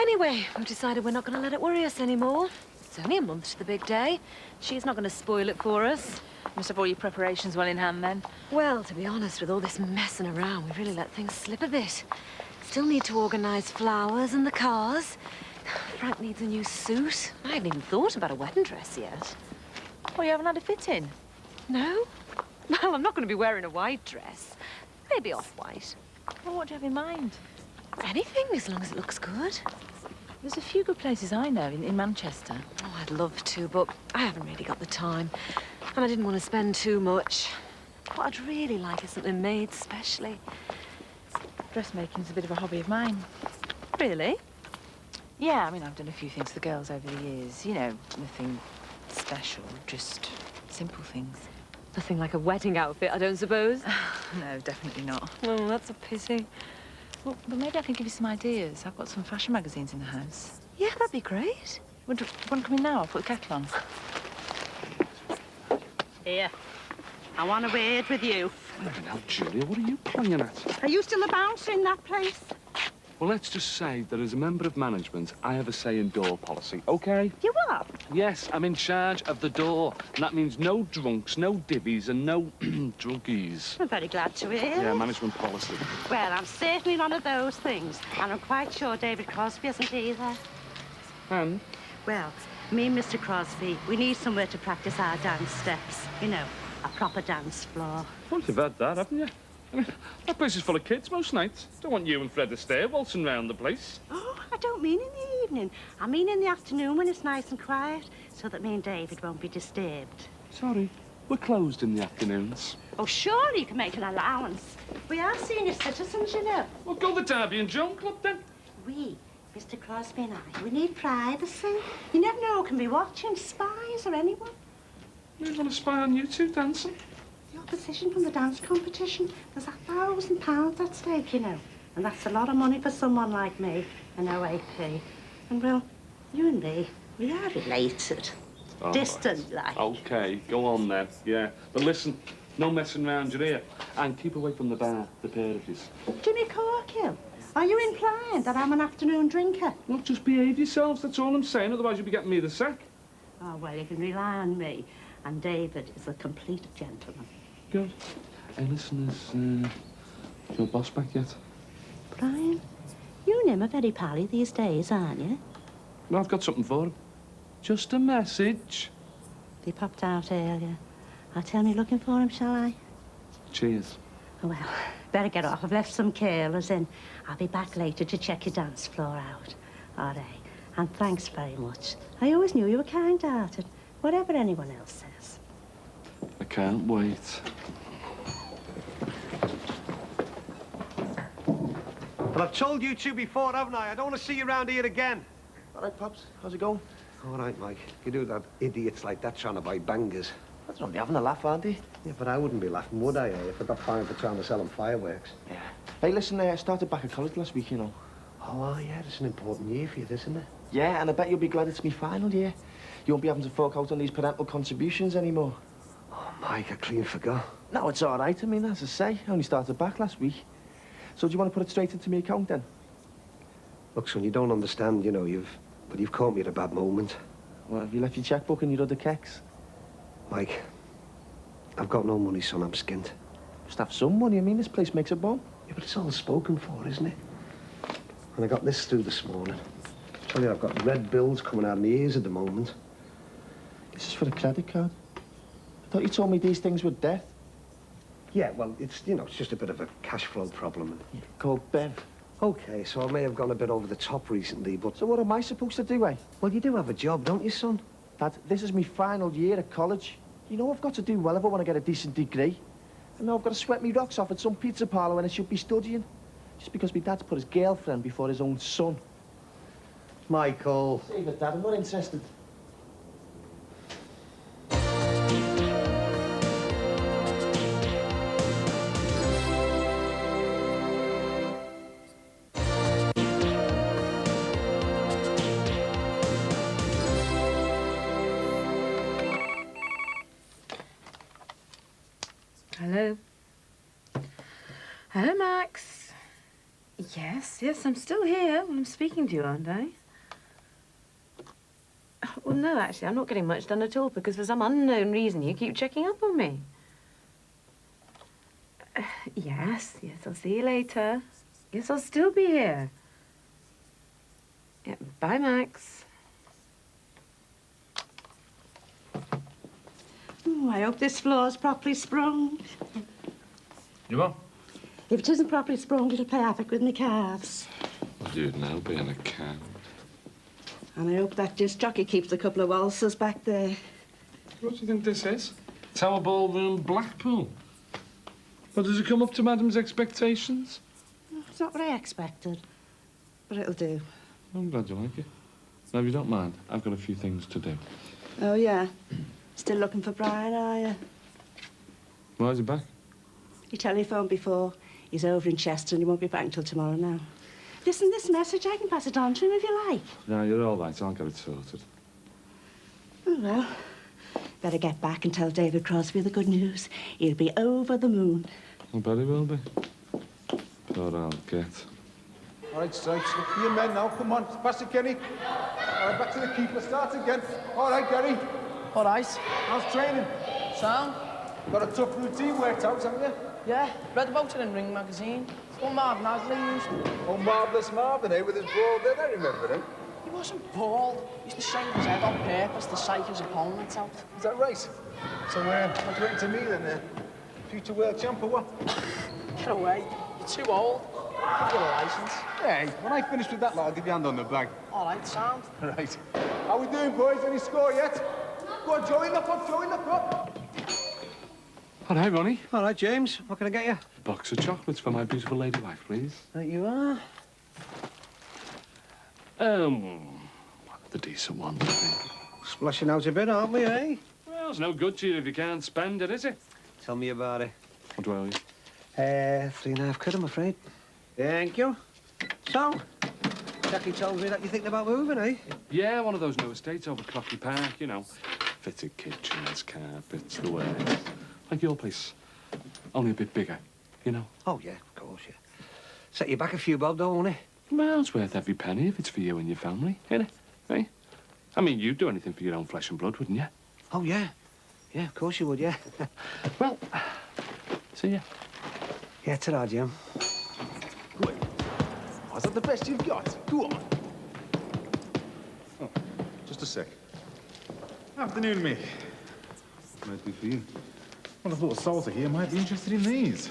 Anyway, we've decided we're not going to let it worry us anymore. It's only a month to the big day. She's not going to spoil it for us. Must have all your preparations well in hand, then. Well, to be honest, with all this messing around, we've really let things slip a bit. Still need to organise flowers and the cars. Frank needs a new suit. I haven't even thought about a wedding dress yet. Well, you haven't had a fit-in? No? Well, I'm not going to be wearing a white dress. Maybe off-white. Well, what do you have in mind? Anything, as long as it looks good. There's a few good places I know in Manchester. Oh, I'd love to, but I haven't really got the time. And I didn't want to spend too much. What I'd really like is something made specially. Dressmaking's a bit of a hobby of mine. Really? Yeah, I mean, I've done a few things for the girls over the years. You know, nothing special, just simple things. Nothing like a wedding outfit, I don't suppose? No, definitely not. Oh, that's a pity. Well, but maybe I can give you some ideas. I've got some fashion magazines in the house. Yeah, that'd be great. Want to come in now? I'll put the kettle on. Here. I want a word with you. Now, Julia, what are you playing at? Are you still a bouncer in that place? Well, let's just say that as a member of management, I have a say in door policy, OK? You are? Yes, I'm in charge of the door. And that means no drunks, no divvies, and no druggies. I'm very glad to hear. Yeah, management policy. Well, I'm certainly none of those things. And I'm quite sure David Crosby isn't either. And? Well, me and Mr. Crosby, we need somewhere to practice our dance steps. You know, a proper dance floor. Well, you've had that, haven't you? I mean, that place is full of kids most nights. Don't want you and Fred Astaire waltzing round the place. Oh, I don't mean in the evening. I mean in the afternoon when it's nice and quiet, so that me and David won't be disturbed. Sorry, we're closed in the afternoons. Oh, surely you can make an allowance. We are senior citizens, you know. Well, go the Derby and Joan Club, then. We, Mr. Crosby and I, we need privacy. You never know who can be watching, spies or anyone. Who's going to spy on you two dancing? The opposition from the dance competition. There's £1,000 at stake, you know. And that's a lot of money for someone like me, an OAP. And, well, you and me, we are related. Oh, distant, like. OK, go on then, yeah. But listen, no messing around, you hear? And keep away from the bar, the pair of yous. Jimmy Corkill, are you implying that I'm an afternoon drinker? Well, just behave yourselves, that's all I'm saying, otherwise you'll be getting me the sack. Oh, well, you can rely on me. And David is a complete gentleman. Good. Hey, listen, is your boss back yet? Brian, you and him are very pally these days, aren't you? Well, I've got something for him. Just a message. He popped out earlier. I'll tell him you're looking for him, shall I? Cheers. Oh, well, better get off. I've left some carelers in. I'll be back later to check your dance floor out. All right. And thanks very much. I always knew you were kind-hearted, whatever anyone else says. I can't wait. But I've told you two before, haven't I? I don't want to see you around here again. All right, Pops. How's it going? All right, Mike. You do that idiots like that trying to buy bangers. That's only having a laugh, aren't they? Yeah, but I wouldn't be laughing, would I, if I got fined for trying to sell them fireworks? Yeah. Hey, listen, I started back at college last week, you know. Oh, yeah, it's an important year for you, isn't it? Yeah, and I bet you'll be glad it's my final year. You won't be having to fork out on these parental contributions anymore. Oh, Mike, I clean forgot. No, it's all right. I mean, as I say, I only started back last week. So do you want to put it straight into my account, then? Look, son, you don't understand, you know, you've caught me at a bad moment. Well, have you left your checkbook and your other kecks? Mike, I've got no money, son. I'm skint. Just have some money. I mean, this place makes a bomb. Yeah, but it's all spoken for, isn't it? And I got this through this morning. I tell you, I've got red bills coming out of my ears at the moment. This is for the credit card. I thought you told me these things were death. Yeah, well, it's, you know, it's just a bit of a cash flow problem. Called Bev. Okay, so I may have gone a bit over the top recently, but... So what am I supposed to do, eh? Well, you do have a job, don't you, son? Dad, this is my final year at college. You know I've got to do well if I want to get a decent degree. And now I've got to sweat me rocks off at some pizza parlour when I should be studying. Just because my dad's put his girlfriend before his own son. Michael. Save it, Dad. I'm not interested. Hello. Hello, Max. Yes, I'm still here when I'm speaking to you, aren't I? Well, no, actually, I'm not getting much done at all because for some unknown reason you keep checking up on me. Yes, I'll see you later. Yes, I'll still be here. Yeah, bye, Max. Oh, I hope this floor's properly sprung. You what? If it isn't properly sprung, it'll play havoc with my calves. You'd now being a cow. And I hope that disc jockey keeps a couple of waltzers back there. What do you think this is? Tower Ballroom, Blackpool. Well, does it come up to Madam's expectations? It's not what I expected, but it'll do. I'm glad you like it. Now, if you don't mind, I've got a few things to do. Oh, yeah? Still looking for Brian, are you? Why is he back? He telephoned before. He's over in Chester and he won't be back until tomorrow now. Listen, this message, I can pass it on to him if you like. No, you're all right. I'll get it sorted. Oh, well, better get back and tell David Crosby the good news. He'll be over the moon. I bet he will be. But I'll get. All right, strikes. Look for your men now. Come on. Pass it, Kenny. All right, back to the keeper. Start again. All right, Gary. All right. How's training? Sound? Got a tough routine worked out, haven't you? Yeah, read about it in Ring magazine. One Marvin Asley used. Oh, Marvellous Marvin, eh, with his bald head. I remember him. He wasn't bald. He used to shave his head on purpose to psych his opponents out. Is that right? So, what do you reckon to me, then? Future world champ or what? Get away. You're too old. You've got a licence. Hey, when I finish with that lot, I'll give you a hand on the back. All right, sound. Right. How we doing, boys? Any score yet? Go on, join the front, join the front. All right, Ronnie. All right, James. What can I get you? A box of chocolates for my beautiful lady wife, please. Right you are. The decent ones, I think. Splashing out a bit, aren't we, eh? Well, it's no good to you if you can't spend it, is it? Tell me about it. What do I owe you? 3.5 quid, I'm afraid. Thank you. So, Jackie told me that you're thinking about moving, eh? Yeah, one of those new estates over Clockley Park, you know. Fitted kitchens, carpets, the works. Like your place. Only a bit bigger, you know. Oh, yeah, of course, yeah. Set you back a few bob, don't it? Well, it's worth every penny if it's for you and your family, ain't it? Eh? I mean, you'd do anything for your own flesh and blood, wouldn't you? Oh, yeah. Yeah, of course you would, yeah. Well, see ya. Yeah, ta-ra, Jim. Wait. Oh, is that the best you've got? Go on. Oh, just a sec. Afternoon, mate. Might be for you. Well, I thought a salter here might be interested in these.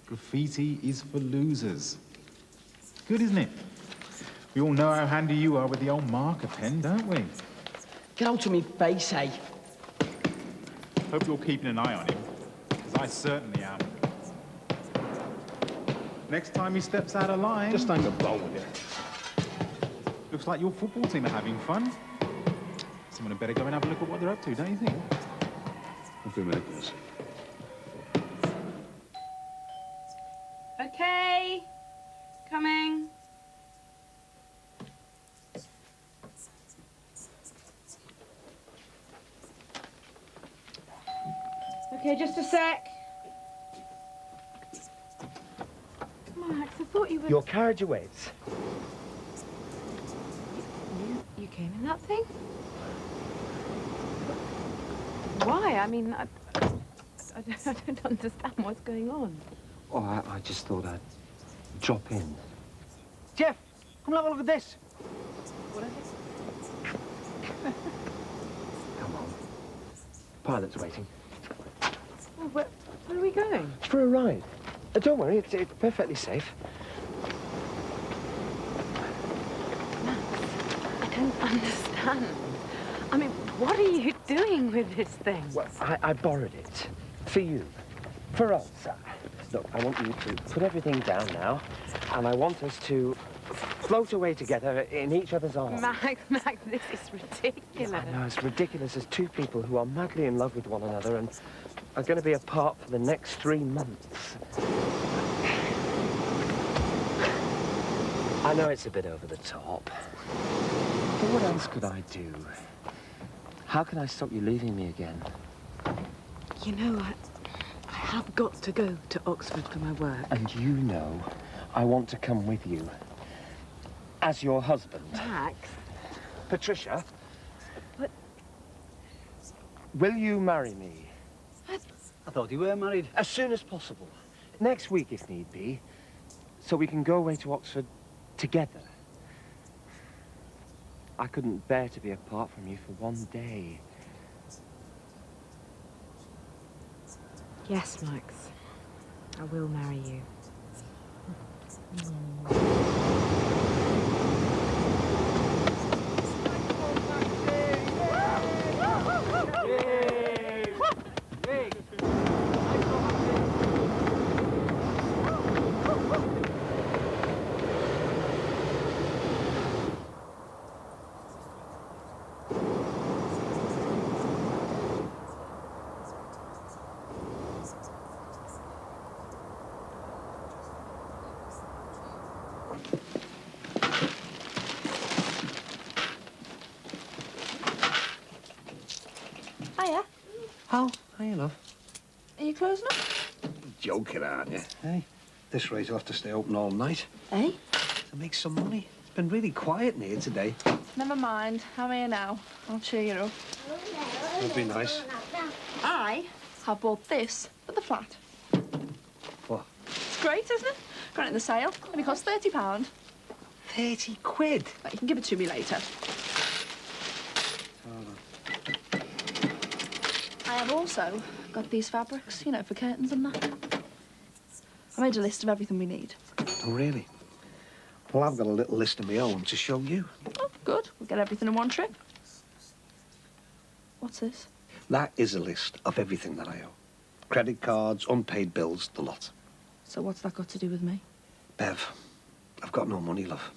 Graffiti is for losers. Good, isn't it? We all know how handy you are with the old marker pen, don't we? Get out of me face, eh? Hope you're keeping an eye on him, because I certainly am. Next time he steps out of line... Just hang a bowl with it. Looks like your football team are having fun. Someone had better go and have a look at what they're up to, don't you think? I'll be a minute, please. Okay. Coming. Okay, just a sec. Max, I thought you were... Your carriage awaits. You came in that thing? Why? I mean, I don't understand what's going on. Oh, I just thought I'd drop in. Jeff, come and have a look at this. What is it? Come on. Pilot's waiting. Oh, where are we going? For a ride. Don't worry, it's perfectly safe. I don't understand. I mean, what are you doing with this thing? Well, I borrowed it. For you. For us. Look, I want you to put everything down now, and I want us to float away together in each other's arms. Max, this is ridiculous. I know, it's ridiculous. There's two people who are madly in love with one another and are going to be apart for the next 3 months. I know it's a bit over the top, but what else could I do? How can I stop you leaving me again? You know, I have got to go to Oxford for my work. And you know I want to come with you. As your husband. Max. Patricia. What? Will you marry me? I thought you were married. As soon as possible. Next week, if need be. So we can go away to Oxford together. I couldn't bear to be apart from you for one day. Yes, Max. I will marry you. Hiya. Oh, hiya, love. Are you closing up? Joking, aren't you? Hey, this rate, I'll have to stay open all night. Eh? To make some money. It's been really quiet in here today. Never mind. I'm here now. I'll cheer you up. That'd be nice. I have bought this for the flat. What? It's great, isn't it? Got it in the sale. Only cost £30. 30 quid? But you can give it to me later. I have also got these fabrics, you know, for curtains and that. I made a list of everything we need. Oh, really? Well, I've got a little list of my own to show you. Oh, good. We'll get everything in one trip. What's this? That is a list of everything that I owe. Credit cards, unpaid bills, the lot. So what's that got to do with me? Bev, I've got no money, love.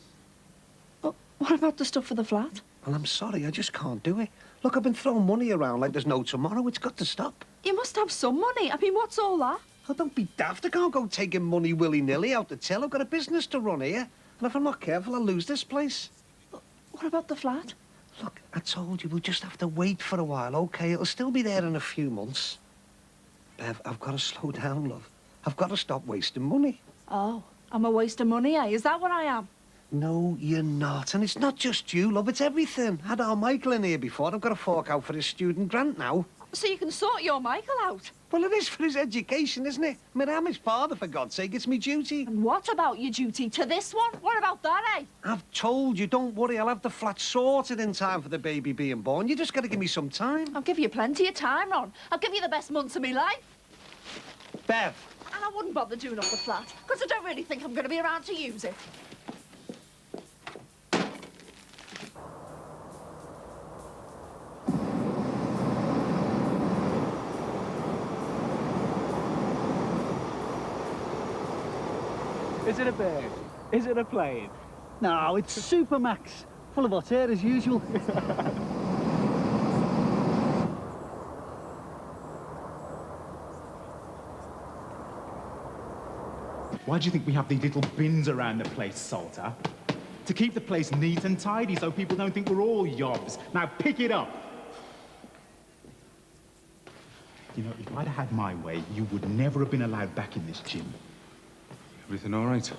But what about the stuff for the flat? Well, I'm sorry, I just can't do it. Look, I've been throwing money around like there's no tomorrow. It's got to stop. You must have some money. I mean, what's all that? Oh, don't be daft. I can't go taking money willy-nilly out the till. I've got a business to run here. And if I'm not careful, I'll lose this place. What about the flat? Look, I told you, we'll just have to wait for a while, OK? It'll still be there in a few months. Bev, I've got to slow down, love. I've got to stop wasting money. Oh, I'm a waste of money, eh? Is that what I am? No, you're not. And it's not just you, love. It's everything. Had our Michael in here before. I've got to fork out for his student grant now. So you can sort your Michael out? Well, it is for his education, isn't it? I mean, I'm his father, for God's sake. It's me duty. And what about your duty to this one? What about that, eh? I've told you, don't worry. I'll have the flat sorted in time for the baby being born. You just got to give me some time. I'll give you plenty of time, Ron. I'll give you the best months of my life. Bev. And I wouldn't bother doing up the flat, because I don't really think I'm going to be around to use it. Is it a bird? Is it a plane? No, it's Supermax. Full of hot air as usual. Why do you think we have these little bins around the place, Salter? To keep the place neat and tidy so people don't think we're all yobs. Now pick it up. You know, if I'd had my way, you would never have been allowed back in this gym. Everything all right?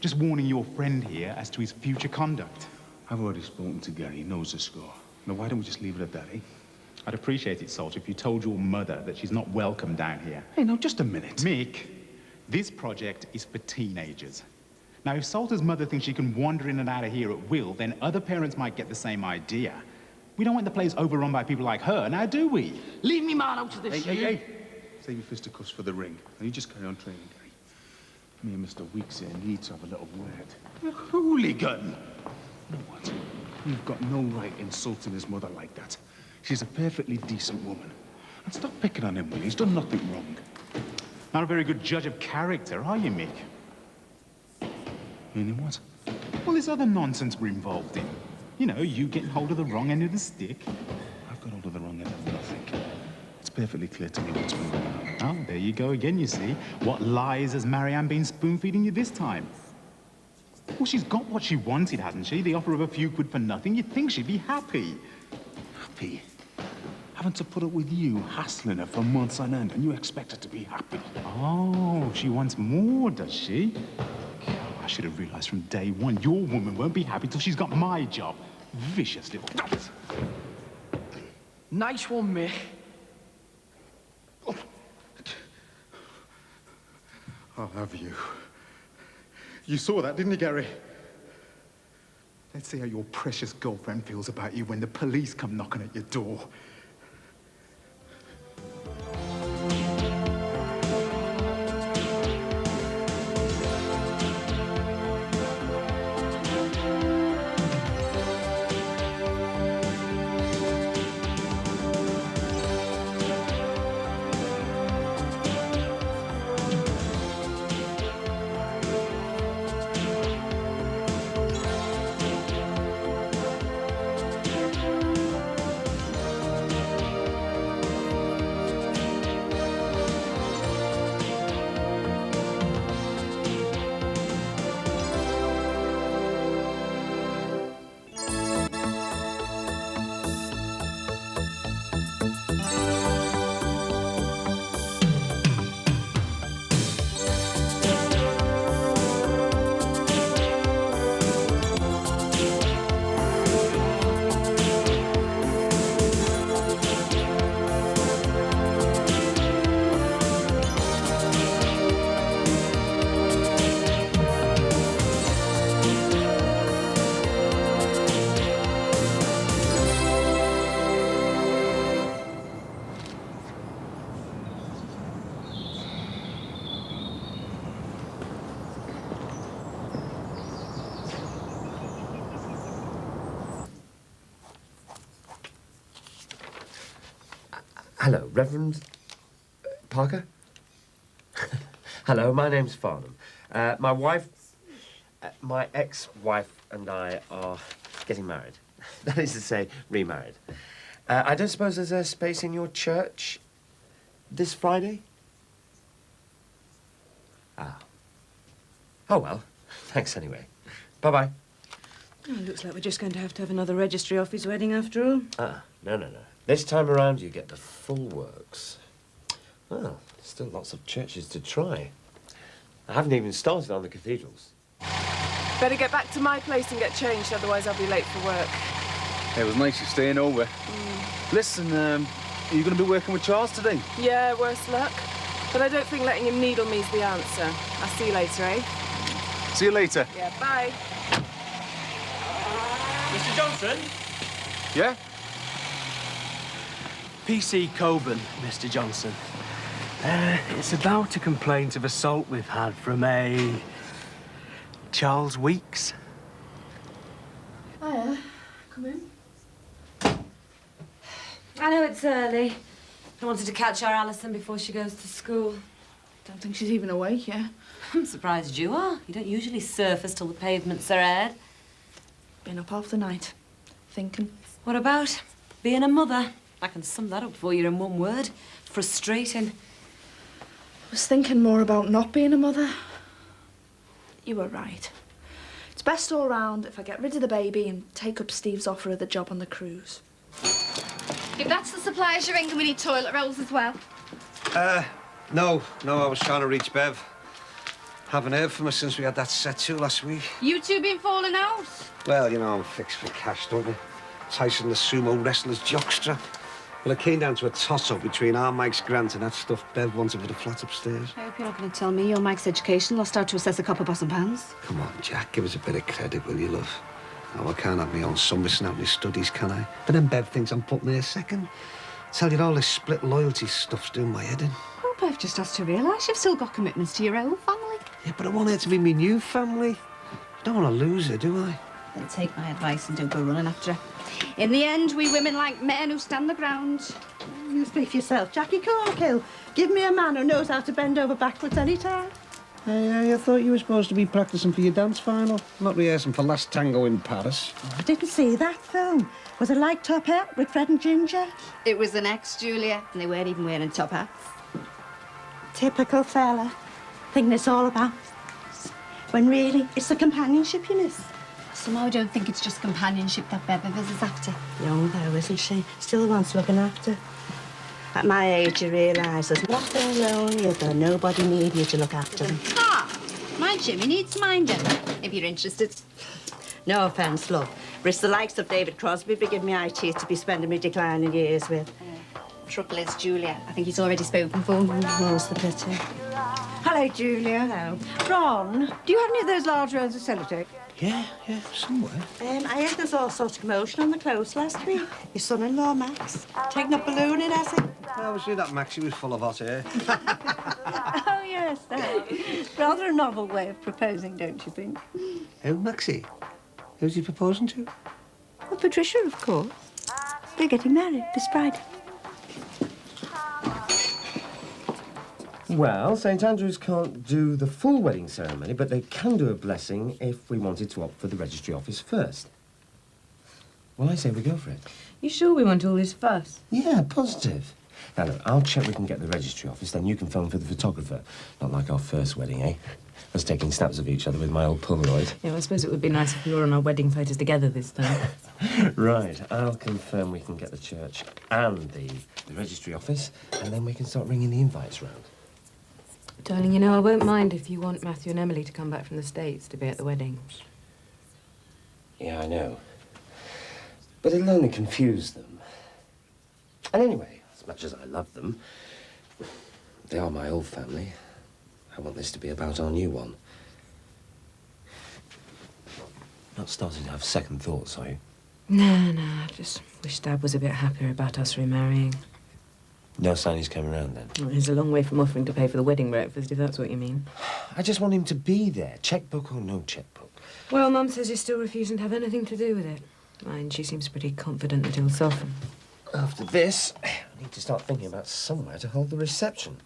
Just warning your friend here as to his future conduct. I've already spoken to Gary. He knows the score. Now, why don't we just leave it at that, eh? I'd appreciate it, Salter, if you told your mother that she's not welcome down here. Hey, no, just a minute. Mick, this project is for teenagers. Now, if Salter's mother thinks she can wander in and out of here at will, then other parents might get the same idea. We don't want the place overrun by people like her, now do we? Leave me man out of this. Hey. Save your fisticuffs for the ring. And you just carry on training, Gary. Me and Mr. Weeks here need to have a little word. A hooligan! You know what? You've got no right insulting his mother like that. She's a perfectly decent woman. And stop picking on him, Will. He's done nothing wrong. Not a very good judge of character, are you, Mick? Meaning what? Well, this other nonsense we're involved in. You know, you getting hold of the wrong end of the stick. I've got hold of the wrong end of nothing. It's perfectly clear to me what's been going on. Oh, there you go again, you see. What lies has Marianne been spoon-feeding you this time? Well, she's got what she wanted, hasn't she? The offer of a few quid for nothing. You'd think she'd be happy. Happy? Having to put up with you hassling her for months on end, and you expect her to be happy? Oh, she wants more, does she? I should have realised from day one, your woman won't be happy till she's got my job. Vicious little... Nice one, Mick. I'll have you. You saw that, didn't you, Gary? Let's see how your precious girlfriend feels about you when the police come knocking at your door. Hello, Reverend Parker? Hello, my name's Farnham. My wife, my ex-wife and I are getting married. That is to say, remarried. I don't suppose there's a space in your church this Friday? Ah. Oh, well, thanks anyway. Bye-bye. Oh, looks like we're just going to have another registry office wedding after all. Ah, no. This time around, you get the full works. Well, still lots of churches to try. I haven't even started on the cathedrals. Better get back to my place and get changed, otherwise I'll be late for work. It was nice you staying over. Listen, are you going to be working with Charles today? Yeah, worse luck. But I don't think letting him needle me's the answer. I'll see you later, eh? See you later. Yeah, bye. Mr. Johnson? Yeah? PC Coburn, Mr. Johnson. It's about a complaint of assault we've had from a Charles Weeks. Hiya. Come in. I know it's early. I wanted to catch our Alison before she goes to school. Don't think she's even awake yet. I'm surprised you are. You don't usually surface till the pavements are aired. Been up half the night, thinking. What about being a mother? I can sum that up for you in one word. Frustrating. I was thinking more about not being a mother. You were right. It's best all round if I get rid of the baby and take up Steve's offer of the job on the cruise. If that's the supplies you're in, we need toilet rolls as well. No, I was trying to reach Bev. Haven't heard from her since we had that set to last week. You two been falling out? Well, you know, I'm fixed for cash, don't you? Tyson the sumo wrestler's jockstrap. Well, it came down to a toss-up between our Mike's grant and that stuff Bev wanted for the flat upstairs. I hope you're not going to tell me your Mike's education lost out to assess a couple of £1,000. Come on, Jack, give us a bit of credit, will you, love? No, I can't have me on son missing out on his studies, can I? But then Bev thinks I'm putting her second. Tell you, all this split loyalty stuff's doing my head in. Well, Bev just has to realise you've still got commitments to your old family. Yeah, but I want her to be my new family. I don't want to lose her, do I? Then take my advice and don't go running after her. In the end, we women like men who stand the ground. You speak for yourself, Jackie Corkill. Give me a man who knows how to bend over backwards any time. Hey, I thought you were supposed to be practising for your dance final, not rehearsing for Last Tango in Paris. Oh, I didn't see that film. Was it like Top Hat with Fred and Ginger? It was the next, Julia, and they weren't even wearing top hats. Typical fella. Thing it's all about. When really, it's the companionship you miss. Somehow I don't think it's just companionship that Bev is after. Young though, isn't she? Still wants looking after. At my age, you realise there's nothing lonelier than nobody need you to look after them. Ah, my Jimmy needs minding, if you're interested. No offence, love, but it's the likes of David Crosby be giving me ideas to be spending my declining years with. Trouble is, Julia, I think he's already spoken for. More's the pity. Hello, Julia. Hello. Ron, do you have any of those large rolls of sellotape? Yeah, somewhere. I heard there's all sorts of commotion on the close last week. Your son-in-law, Max, taking up ballooning, has he? Well, we see that Maxie was full of hot air. Oh, yes. Rather a novel way of proposing, don't you think? Who, Maxie? Who's he proposing to? Well, Patricia, of course. They're getting married this Friday. Well, St Andrews can't do the full wedding ceremony, but they can do a blessing if we wanted to opt for the registry office first. Well, I say we go for it. You sure we want all this fuss? Yeah, positive. Now, look, I'll check we can get the registry office, then you can phone for the photographer. Not like our first wedding, eh? Us taking snaps of each other with my old Polaroid. Yeah, well, I suppose it would be nice if we were on our wedding photos together this time. Right, I'll confirm we can get the church and the registry office, and then we can start ringing the invites round. Darling, you know, I won't mind if you want Matthew and Emily to come back from the States to be at the wedding. Yeah, I know. But it'll only confuse them. And anyway, as much as I love them, they are my old family. I want this to be about our new one. Not starting to have second thoughts, are you? No, I just wish Dad was a bit happier about us remarrying. No sign he's coming around, then? Well, he's a long way from offering to pay for the wedding breakfast, if that's what you mean. I just want him to be there, checkbook or no checkbook. Well, Mum says he's still refusing to have anything to do with it. Mind, she seems pretty confident that he'll soften. After this, I need to start thinking about somewhere to hold the reception.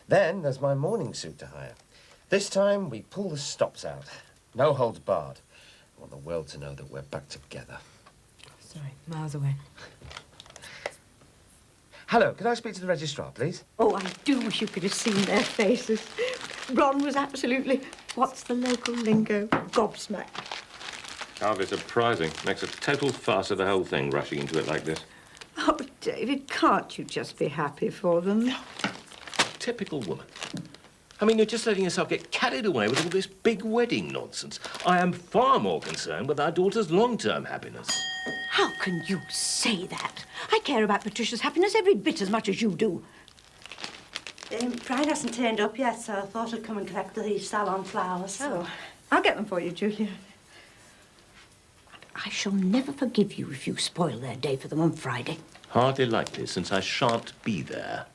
Then there's my morning suit to hire. This time, we pull the stops out. No holds barred. I want the world to know that we're back together. Sorry, miles away. Hello, could I speak to the registrar, please? Oh, I do wish you could have seen their faces. Ron was absolutely, what's the local lingo, gobsmacked. Hardly surprising. Makes a total fuss of the whole thing, rushing into it like this. Oh, David, can't you just be happy for them? Typical woman. I mean, you're just letting yourself get carried away with all this big wedding nonsense. I am far more concerned with our daughter's long-term happiness. How can you say that? I care about Patricia's happiness every bit as much as you do. Pride hasn't turned up yet, so I thought I'd come and collect the salon flowers. So I'll get them for you, Julia. I shall never forgive you if you spoil their day for them on Friday. Hardly likely, since I shan't be there.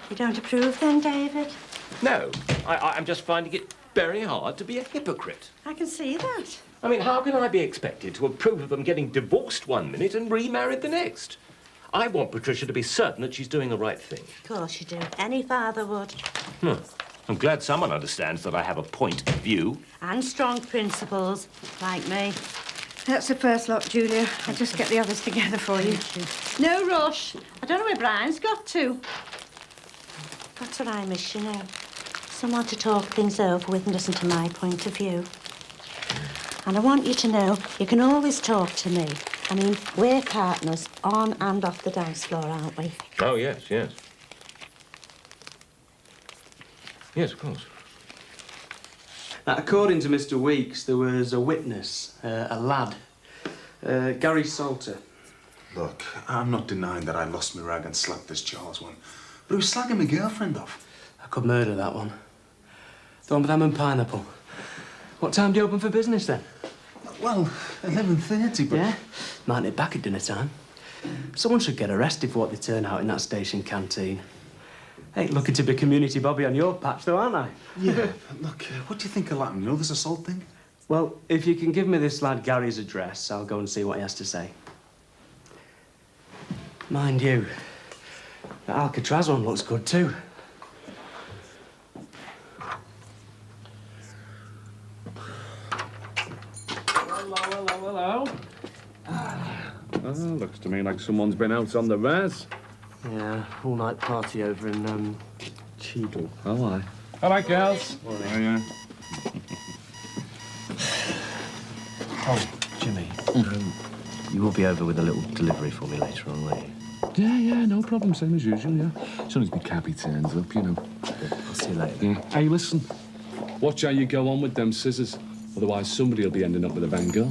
You don't approve then, David? No, I'm just finding it very hard to be a hypocrite. I can see that. I mean, how can I be expected to approve of them getting divorced one minute and remarried the next? I want Patricia to be certain that she's doing the right thing. Of course you do. Any father would. I'm glad someone understands that I have a point of view. And strong principles, like me. That's the first lot, Julia. I'll just get the others together for you. No rush. I don't know where Brian's got to. That's what I miss, you know. Someone to talk things over with and listen to my point of view. And I want you to know you can always talk to me. I mean, we're partners on and off the dance floor, aren't we? Oh, yes, yes. Yes, of course. According to Mr. Weeks, there was a witness, a lad, Gary Salter. Look, I'm not denying that I lost my rag and slapped this Charles one, but he was slagging my girlfriend off. I could murder that one. The one with ham and pineapple. What time do you open for business, then? Well, 11:30, but... Yeah? Might nip back at dinner time. Someone should get arrested for what they turn out in that station canteen. Hey, looking to be community Bobby on your patch, though, aren't I? Yeah, but look, what do you think of that? You know this assault thing? Well, if you can give me this lad Gary's address, I'll go and see what he has to say. Mind you, that Alcatraz one looks good, too. Hello. Oh, looks to me like someone's been out on the res. Yeah, all-night party over in, Cheadle. Oh, aye. All right, girls. Morning. Oh, Jimmy, you will be over with a little delivery for me later on, won't you? Yeah, no problem. Same as usual, yeah. As soon as my cabbie turns up, you know. I'll see you later. Yeah. Hey, listen. Watch how you go on with them scissors. Otherwise, somebody will be ending up with a Van Gogh.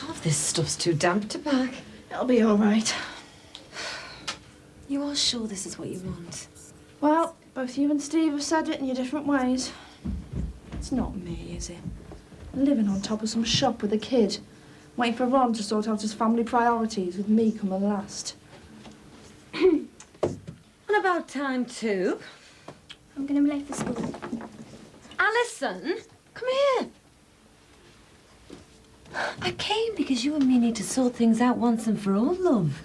Half this stuff's too damp to pack. It'll be all right. You are sure this is what you want? Well, both you and Steve have said it in your different ways. It's not me, is it? Living on top of some shop with a kid, waiting for Ron to sort out his family priorities with me coming last. And about time, too. I'm going to be late for school. Alison, come here. I came because you and me need to sort things out once and for all, love.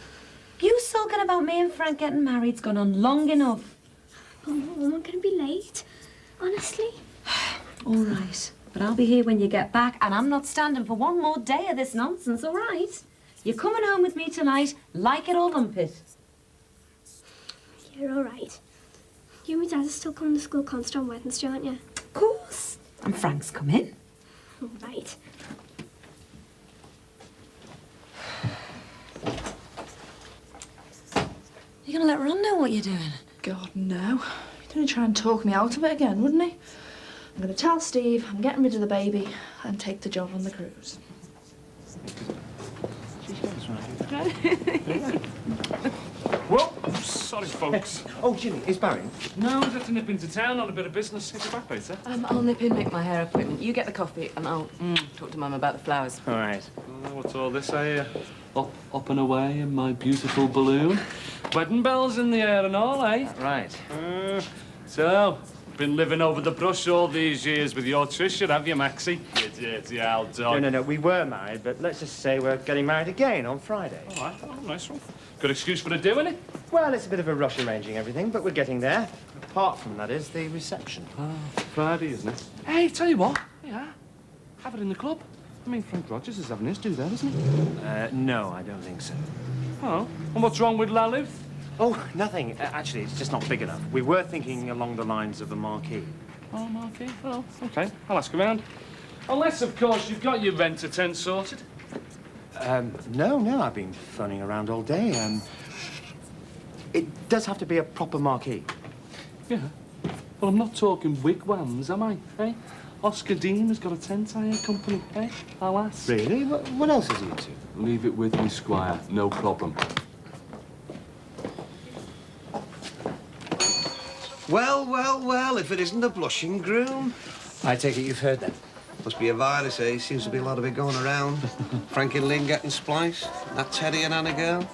You sulking about me and Frank getting married's gone on long enough. Oh, Mum, I'm going to be late. Honestly. All right, but I'll be here when you get back, and I'm not standing for one more day of this nonsense, all right? You're coming home with me tonight, like it or lump it. You're all right. You and my dad are still coming to school constant on Wednesday, aren't you? Of course. And Frank's coming. All right. You're going to let Ron know what you're doing? God, no. He'd only try and talk me out of it again, wouldn't he? I'm going to tell Steve I'm getting rid of the baby and take the job on the cruise. Whoa! Sorry, folks. Oh, Jimmy, is Barry? No, I have to nip into town on a bit of business. Get you back later. I'll nip in, make my hair appointment. You get the coffee, and I'll talk to Mum about the flowers. All right. Oh, what's all this I hear? Up and away in my beautiful balloon. Wedding bells in the air and all, eh? Right. So, been living over the brush all these years with your Tricia, have you, Maxie? You dirty old dog. No, we were married, but let's just say we're getting married again on Friday. All right, oh, nice one. Good excuse for the do, innit? Well, it's a bit of a rush arranging everything, but we're getting there. Apart from, that is, the reception. Oh, Friday, isn't it? Hey, tell you what. Yeah. Have it in the club. I mean, Frank Rogers is having his do there, isn't he? No, I don't think so. Oh, and what's wrong with La Luth? Oh, nothing. Actually, it's just not big enough. We were thinking along the lines of a marquee. Oh, marquee? Oh, OK. I'll ask around. Unless, of course, you've got your renter tent sorted. No, I've been phoning around all day. It does have to be a proper marquee. Yeah. Well, I'm not talking wigwams, am I? Eh? Oscar Dean has got a tent hire company, eh? I'll ask. Really? What else is he into? Leave it with me, Squire. No problem. Well, if it isn't the blushing groom. I take it you've heard that. Must be a virus, eh? Seems to be a lot of it going around. Frank and Lynn getting spliced. That Teddy and Anna girl.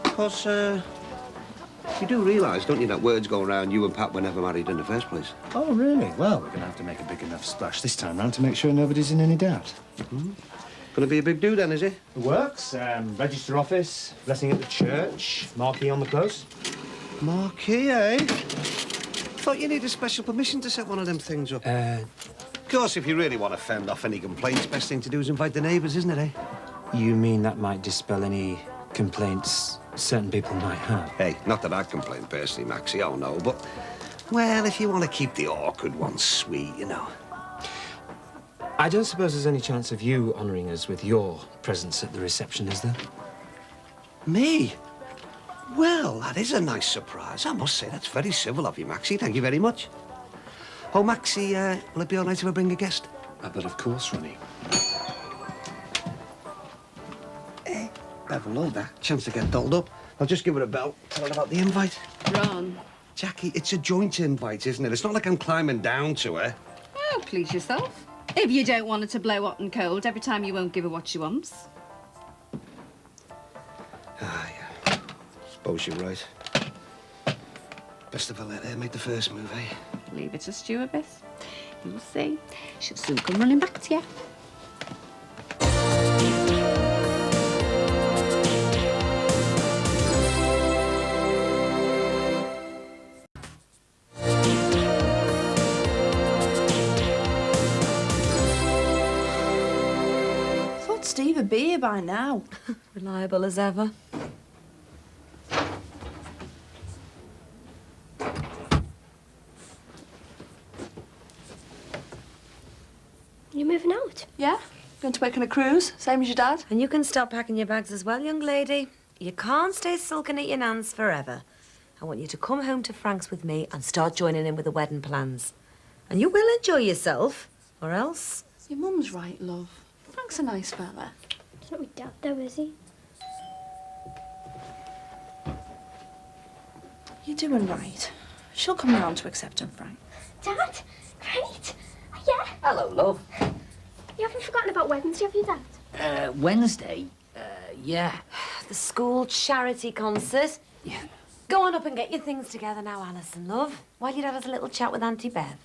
Of course, You do realise, don't you, that words go around you and Pat were never married in the first place? Oh, really? Well, we're going to have to make a big enough splash this time round to make sure nobody's in any doubt. Gonna be a big do then, is it? The works, register office, blessing at the church, marquee on the close. Marquee, eh? Thought you needed special permission to set one of them things up. Of course, if you really want to fend off any complaints, best thing to do is invite the neighbours, isn't it, eh? You mean that might dispel any complaints certain people might have? Hey, not that I'd complain personally, Maxie, oh no, but... Well, if you want to keep the awkward ones sweet, you know. I don't suppose there's any chance of you honouring us with your presence at the reception, is there? Me? Well, that is a nice surprise. I must say, that's very civil of you, Maxie. Thank you very much. Oh, Maxie, will it be all right if I bring a guest? But of course, Ronnie. Bevel, love that. Chance to get dolled up. I'll just give her a bell, tell her about the invite. Ron. Jackie, it's a joint invite, isn't it? It's not like I'm climbing down to her. Well, please yourself. If you don't want her to blow hot and cold every time you won't give her what she wants. Ah, yeah. Suppose you're right. Best of all, let her make the first move, eh? Leave it to Stuart, Bess. You'll see. She'll soon come running back to you. Steve would be here by now. Reliable as ever. You moving out? Yeah, going to work on a cruise, same as your dad. And you can stop packing your bags as well, young lady. You can't stay sulking at your nan's forever. I want you to come home to Frank's with me and start joining in with the wedding plans. And you will enjoy yourself, or else... Your mum's right, love. Frank's a nice fella. He's not my dad, though, is he? You're doing right. She'll come round to accept him, Frank. Dad? Great. Yeah. Hello, love. You haven't forgotten about Wednesday, have you, Dad? Wednesday? Yeah. The school charity concert. Yeah. Go on up and get your things together now, Alison, love. While your dad has a little chat with Auntie Bev.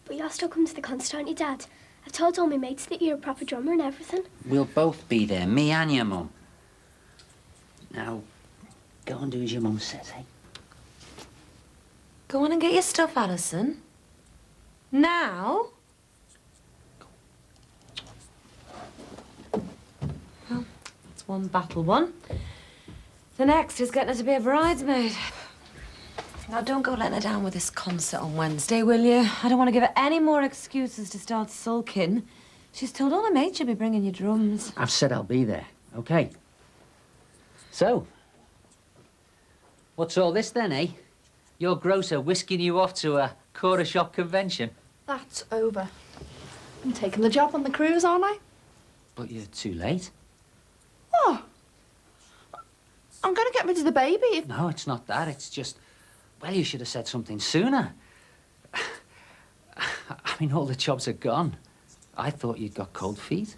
But you're still coming to the concert, aren't you, Dad? I've told all my mates that you're a proper drummer and everything. We'll both be there, me and your mum. Now, go and do as your mum says, eh? Go on and get your stuff, Alison. Now? Well, that's one battle won. The next is getting her to be a bridesmaid. Now, don't go letting her down with this concert on Wednesday, will you? I don't want to give her any more excuses to start sulking. She's told all her mates she'll be bringing you drums. I've said I'll be there, okay? So, what's all this then, eh? Your grocer whisking you off to a quarter shop convention? That's over. I'm taking the job on the cruise, aren't I? But you're too late. Oh. I'm going to get rid of the baby if... No, it's not that. It's just... Well, you should have said something sooner. I mean, all the jobs are gone. I thought you'd got cold feet.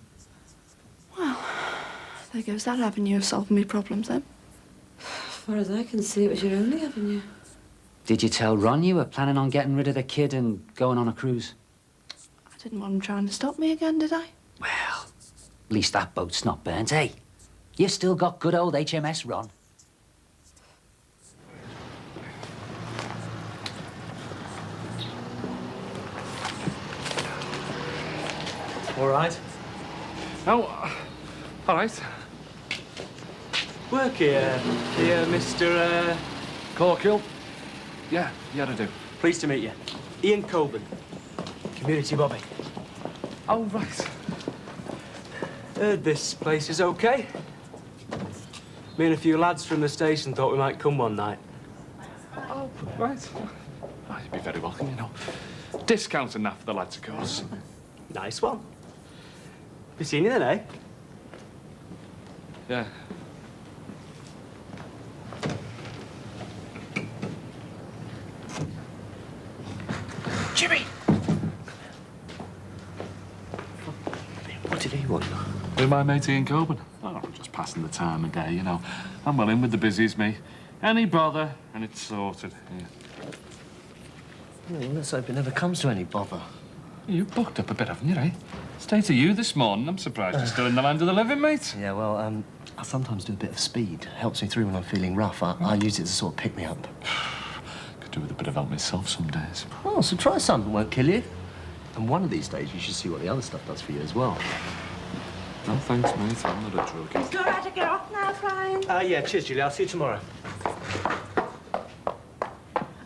Well, there goes that avenue of solving me problems, then. As far as I can see, it was your only avenue. Did you tell Ron you were planning on getting rid of the kid and going on a cruise? I didn't want him trying to stop me again, did I? Well, at least that boat's not burnt, eh? You've still got good old HMS Ron. All right. Oh, all right. Work here, Mr. Corkill? Yeah, I do. Pleased to meet you. Ian Coburn, community bobby. Oh, right. Heard this place is okay. Me and a few lads from the station thought we might come one night. Oh, right. Oh, you'd be very welcome, you know. Discounts and that for the lads, of course. Nice one. Be seeing you then, eh? Yeah. Jimmy! What did he want? With my mate Ian Coburn. Oh, I'm just passing the time of day, you know. I'm well in with the busies, me. Any bother, and it's sorted. Yeah. Well, let's hope it never comes to any bother. You bucked up a bit, haven't you, eh? Stay to you this morning. I'm surprised you're still in the land of the living, mate. Yeah, well, I sometimes do a bit of speed. Helps me through when I'm feeling rough. I use it to sort of pick me up. Could do with a bit of help myself some days. Oh, so try something, won't kill you. And one of these days, you should see what the other stuff does for you as well. No, thanks, mate. I'm not a druggie. It's all right to get off now, Brian. Yeah, cheers, Julie. I'll see you tomorrow.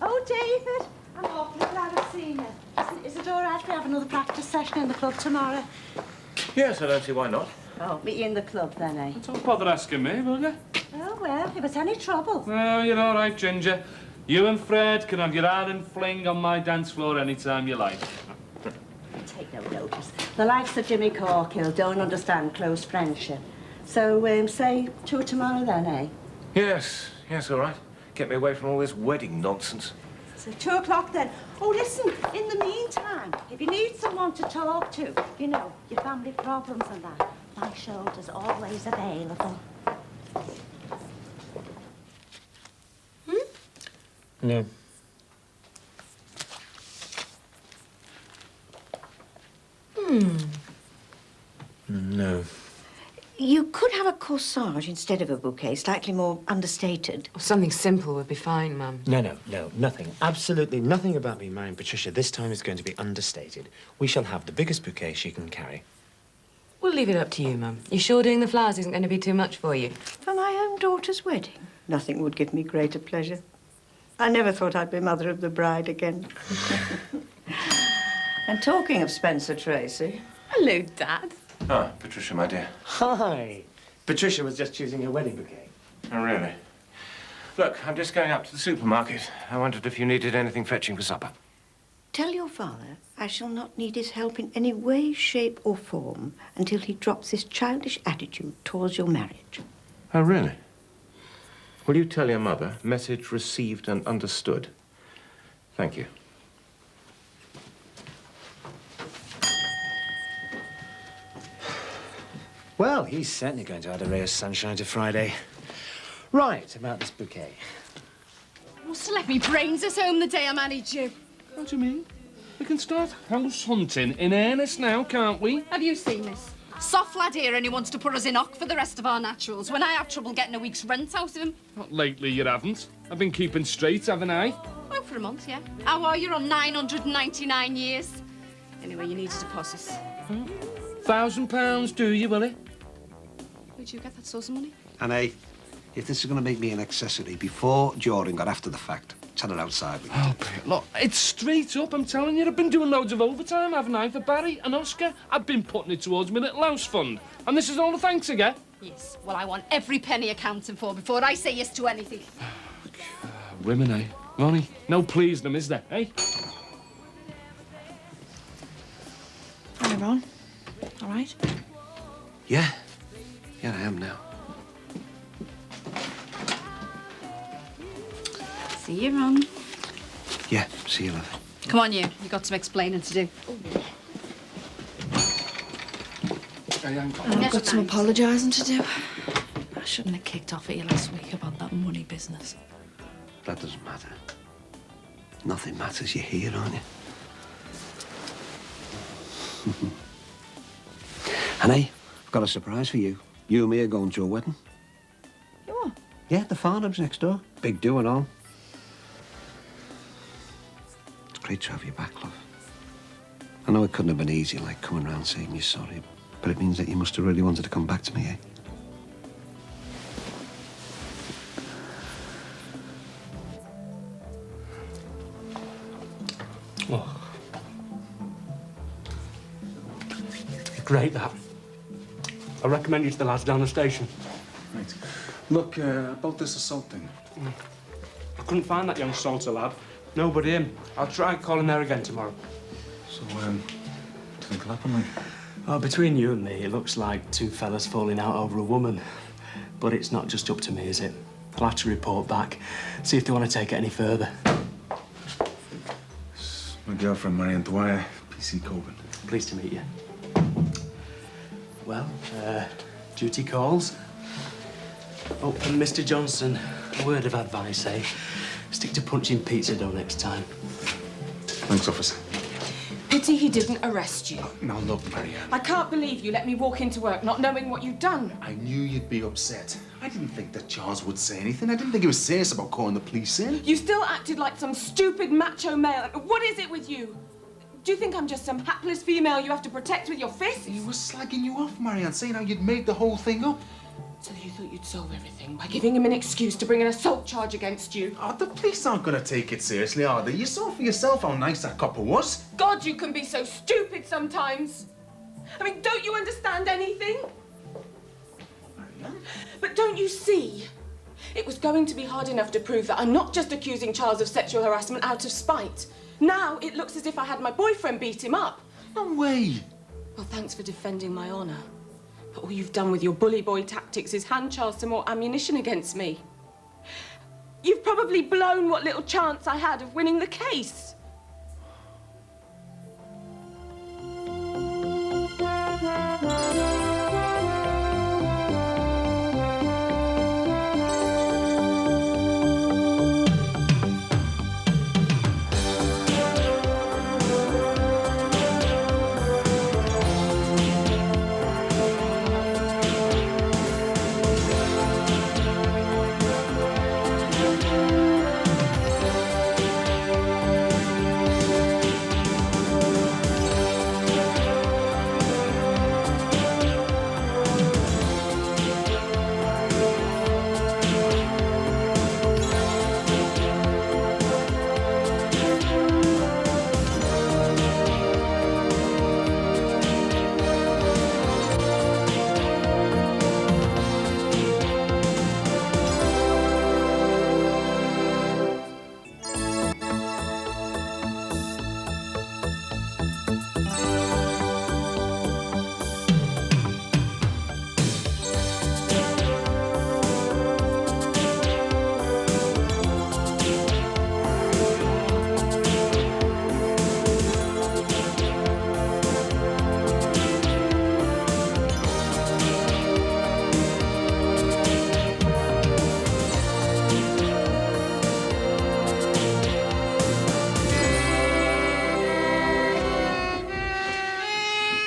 Oh, David, I'm awfully glad I've seen you. Is it all right if we have another practice session in the club tomorrow? Yes, I don't see why not. Oh, meet you in the club then, eh? Don't bother asking me, will you? Oh, well, if it's any trouble. No, you're all right, Ginger. You and Fred can have your Iron Fling on my dance floor anytime you like. Take no notice. The likes of Jimmy Corkill don't understand close friendship. So, say 2 tomorrow then, eh? Yes, all right. Get me away from all this wedding nonsense. So 2 o'clock then. Oh, listen, in the meantime, if you need someone to talk to, you know, your family problems and that, my shoulder's always available. No. No. You could have a corsage instead of a bouquet, slightly more understated. Something simple would be fine, Mum. No, nothing. Absolutely nothing about me marrying Patricia this time is going to be understated. We shall have the biggest bouquet she can carry. We'll leave it up to you, Mum. You sure doing the flowers isn't going to be too much for you? For my own daughter's wedding? Nothing would give me greater pleasure. I never thought I'd be mother of the bride again. And talking of Spencer Tracy... Hello, Dad. Ah, Patricia, my dear. Hi. Patricia was just choosing her wedding bouquet. Oh, really? Look, I'm just going up to the supermarket. I wondered if you needed anything fetching for supper. Tell your father I shall not need his help in any way, shape or form until he drops his childish attitude towards your marriage. Oh, really? Will you tell your mother? Message received and understood. Thank you. Well, he's certainly going to add a ray of sunshine to Friday. Right, about this bouquet. Must have left me brains at home the day I married you. What do you mean? We can start house hunting in earnest now, can't we? Have you seen this? Soft lad here and he wants to put us in hock for the rest of our naturals when I have trouble getting a week's rent out of him. Not lately, you haven't. I've been keeping straight, haven't I? Well, for a month, yeah. How are you on 999 years? Anyway, you need a deposit. £1,000, do you, Willie? Where'd you get that source of money? And hey, if this is going to make me an accessory before, during, or after the fact, tell her outside with you. Oh, look, it's straight up, I'm telling you. I've been doing loads of overtime, haven't I, for Barry and Oscar? I've been putting it towards my little house fund. And this is all the thanks I get. Yes, well, I want every penny accounting for before I say yes to anything. Women, eh? Ronnie, no pleasing them, is there, eh? Hi, Ron. All right? Yeah, I am now. See you, Ron. Yeah, see you later. Come on, you. You've got some explaining to do. I've got some apologising to do. I shouldn't have kicked off at you last week about that money business. That doesn't matter. Nothing matters. You're here, aren't you? And hey, I've got a surprise for you. You and me are going to a wedding. You are? Yeah, the Farnham's next door. Big do and all. It's great to have you back, love. I know it couldn't have been easy, like coming round saying you're sorry, but it means that you must have really wanted to come back to me, eh? Oh. Great, that. I recommend you to the lads down the station. Right. Look, about this assault thing. I couldn't find that young salter lad. Nobody in. I'll try calling there again tomorrow. So, what do you think will happen, like? Oh, between you and me, it looks like two fellas falling out over a woman. But it's not just up to me, is it? I'll have to report back, see if they want to take it any further. It's my girlfriend, Marion Dwyer, PC Cogan. Pleased to meet you. Well, duty calls. Oh, and Mr. Johnson, a word of advice, eh? Stick to punching pizza dough next time. Thanks, officer. Pity he didn't arrest you. Now look, Marianne. I can't believe you let me walk into work not knowing what you'd done. I knew you'd be upset. I didn't think that Charles would say anything. I didn't think he was serious about calling the police in. You still acted like some stupid macho male. What is it with you? Do you think I'm just some hapless female you have to protect with your fists? He was slagging you off, Marianne, saying how you'd made the whole thing up. So you thought you'd solve everything by giving him an excuse to bring an assault charge against you? Oh, the police aren't going to take it seriously, are they? You saw for yourself how nice that copper was. God, you can be so stupid sometimes. I mean, don't you understand anything? Marianne? But don't you see? It was going to be hard enough to prove that I'm not just accusing Charles of sexual harassment out of spite. Now it looks as if I had my boyfriend beat him up. No way. Well, thanks for defending my honour. But all you've done with your bully boy tactics is hand Charles some more ammunition against me. You've probably blown what little chance I had of winning the case.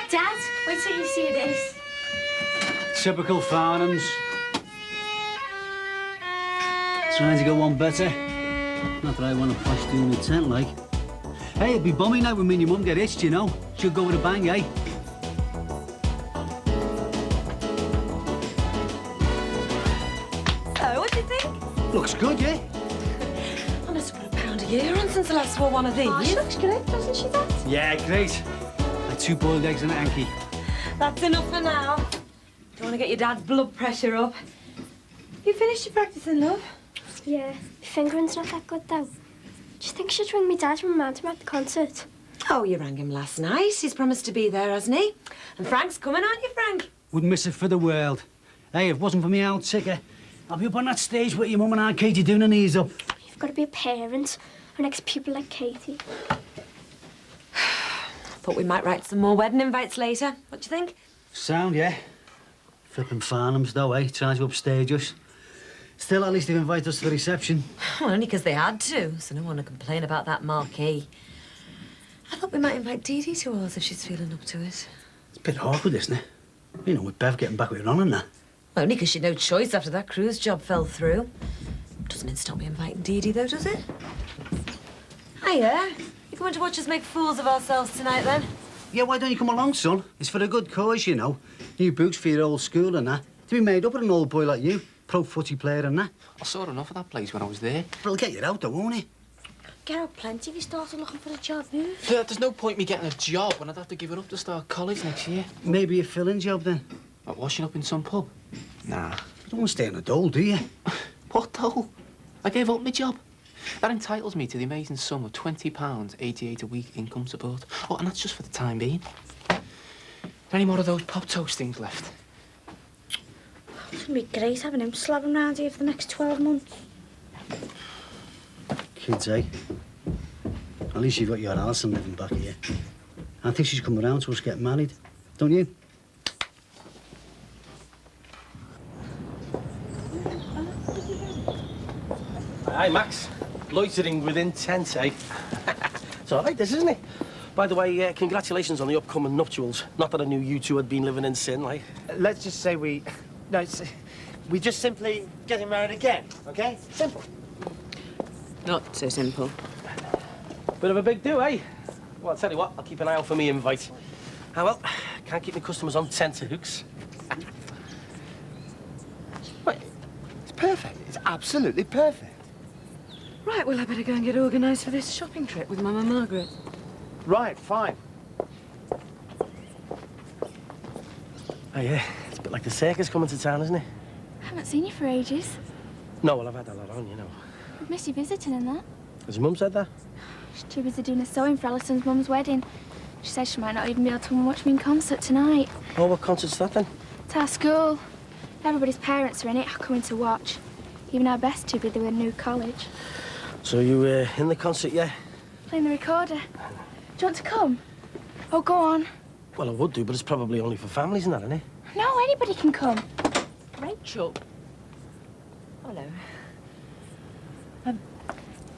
Dad, wait till you see this. Typical Farnhams. Trying to go one better. Not that I want to flash doing the tent, like. Hey, it'd be bummy now when me and your mum get hitched, you know. She'll go with a bang, eh? So, what do you think? Looks good, yeah? I must have put £1 a year on since I last wore one of these. Oh, she looks great, doesn't she, Dad? Yeah, great. Like 2 boiled eggs and a hanky. That's enough for now. Don't want to get your dad's blood pressure up. You finished your practicing, love? Yeah, my fingering's not that good, though. Do you think I should ring me dad and remind him at the concert? Oh, you rang him last night. He's promised to be there, hasn't he? And Frank's coming, aren't you, Frank? Wouldn't miss it for the world. Hey, if it wasn't for me out ticker, I'll be up on that stage with your mum and Aunt Katie doing her knees up. You've got to be a parent or next to people like Katie. Thought we might write some more wedding invites later. What do you think? Sound, yeah. Flipping Farnhams, though, eh? Trying to upstage us. Still, at least they've invited us to the reception. Well, only because they had to, so no one to complain about that marquee. I thought we might invite Dee Dee to ours if she's feeling up to it. It's a bit awkward, isn't it? You know, with Bev getting back with Ron and that. Well, only because she'd no choice after that cruise job fell through. Doesn't mean stop me inviting Dee Dee, though, does it? Hiya. You coming to watch us make fools of ourselves tonight, then? Yeah, why don't you come along, son? It's for a good cause, you know. New boots for your old school and that. To be made up with an old boy like you. Pro footy player and that. I saw enough of that place when I was there. It'll get you out, though, won't it? Get out plenty if you started looking for a job, move. Yeah, there's no point me getting a job when I'd have to give it up to start college next year. Maybe a fill-in job, then. Like washing up in some pub? Nah. You don't want to stay in a dole, do you? What dole? I gave up my job. That entitles me to the amazing sum of £20.88 a week income support. Oh, and that's just for the time being. Any more of those pop toast things left? It's going to be great having him slabbing around here for the next 12 months. Kids, eh? At least you've got your Alison living back here. I think she's come around to us getting married. Don't you? Hi, Max. Loitering with intent, eh? It's all right, this, isn't it? By the way, congratulations on the upcoming nuptials. Not that I knew you two had been living in sin, like. Let's just say we... No, we just simply getting married again, OK? Simple. Not so simple. Bit of a big do, eh? Well, I'll tell you what, I'll keep an eye out for me invite. Ah, well, can't keep my customers on tenterhooks. Wait, it's perfect. It's absolutely perfect. Right, well, I better go and get organised for this shopping trip with Mum and Margaret. Right, fine. Oh, yeah, it's a bit like the circus coming to town, isn't it? I haven't seen you for ages. No, well, I've had a lot on, you know. I've missed you visiting and that. Has your mum said that? She's too busy doing a sewing for Alison's mum's wedding. She said she might not even be able to come and watch me in concert tonight. Oh, what concert's that, then? It's our school. Everybody's parents are in it, coming to watch. Even our best two with a new college. So you in the concert, yeah? Playing the recorder. Do you want to come? Oh, go on. Well, I would do, but it's probably only for families and that, isn't it? No, anybody can come. Rachel. Hello.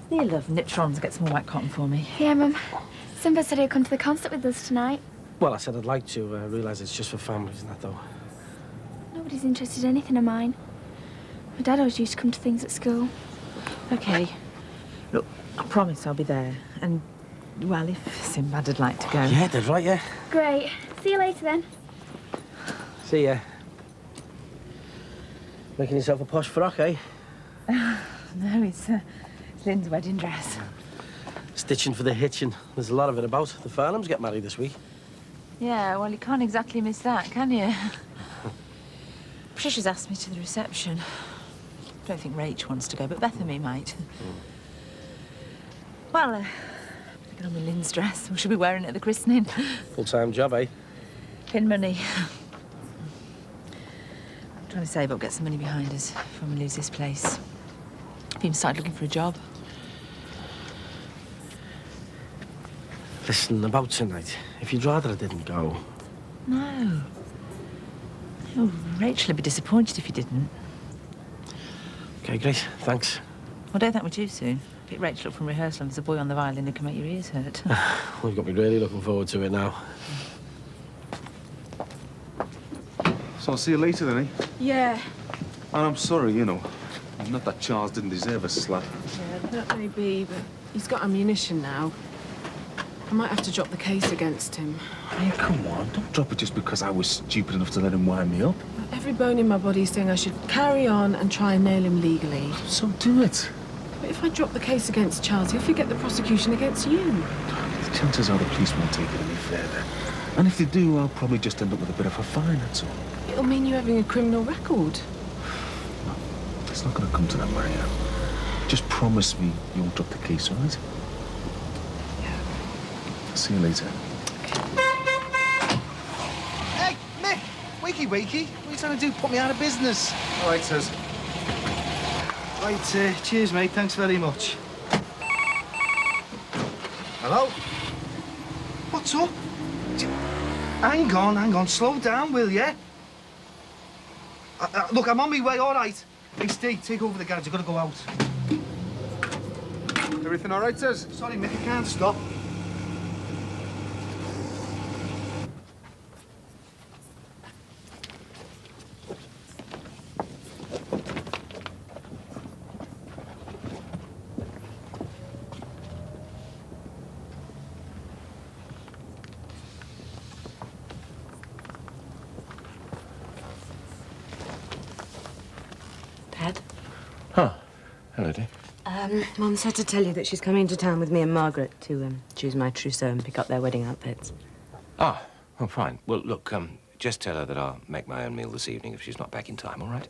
Neil, love, nipped round to get some more white cotton for me. Yeah, Mum. Simba said he'd come to the concert with us tonight. Well, I said I'd like to. I realise it's just for families and that, though. Nobody's interested in anything of mine. My dad always used to come to things at school. OK. Look, I promise I'll be there. And, well, if Sinbad would like to go... Yeah, that's right, yeah. Great. See you later, then. See ya. Making yourself a posh frock, eh? No, it's Lynn's wedding dress. Stitching for the hitching. There's a lot of it about. The Farnhams get married this week. Yeah, well, you can't exactly miss that, can you? Patricia's asked me to the reception. Don't think Rach wants to go, but Beth and me might. Well, get on with Lynn's dress. We should be wearing it at the christening. Full-time job, eh? Pin money. I'm trying to save up, get some money behind us when we lose this place. I've even started looking for a job. Listen, about tonight, if you'd rather I didn't go... No. Oh, Rachel would be disappointed if you didn't. OK, great. Thanks. Well, don't thank me too soon. Pick Rachel up from rehearsal and there's a boy on the violin who can make your ears hurt. Well, you've got me really looking forward to it now. So I'll see you later, then, eh? Yeah. And I'm sorry, you know. Not that Charles didn't deserve a slap. Yeah, that may be, but he's got ammunition now. I might have to drop the case against him. Hey, come on. Don't drop it just because I was stupid enough to let him wind me up. Every bone in my body is saying I should carry on and try and nail him legally. So do it. But if I drop the case against Charles, he'll forget the prosecution against you. The chances are the police won't take it any further. And if they do, I'll probably just end up with a bit of a fine, that's all. It'll mean you having a criminal record. No, it's not going to come to that, Maria. Just promise me you won't drop the case, all right? Yeah. I'll see you later. Hey, Mick! Wakey, wakey. What are you trying to do? Put me out of business. All right, Tez. Right, cheers, mate. Thanks very much. Hello? What's up? Hang on. Slow down, will you? Look, I'm on my way, all right. Hey, Steve, take over the garage. I've got to go out. Everything all right, Tez? Sorry, Mick, I can't stop. Dad? Huh. Hello, dear. Mum said to tell you that she's coming to town with me and Margaret to choose my trousseau and pick up their wedding outfits. Ah, oh, fine. Well, look, just tell her that I'll make my own meal this evening if she's not back in time, all right?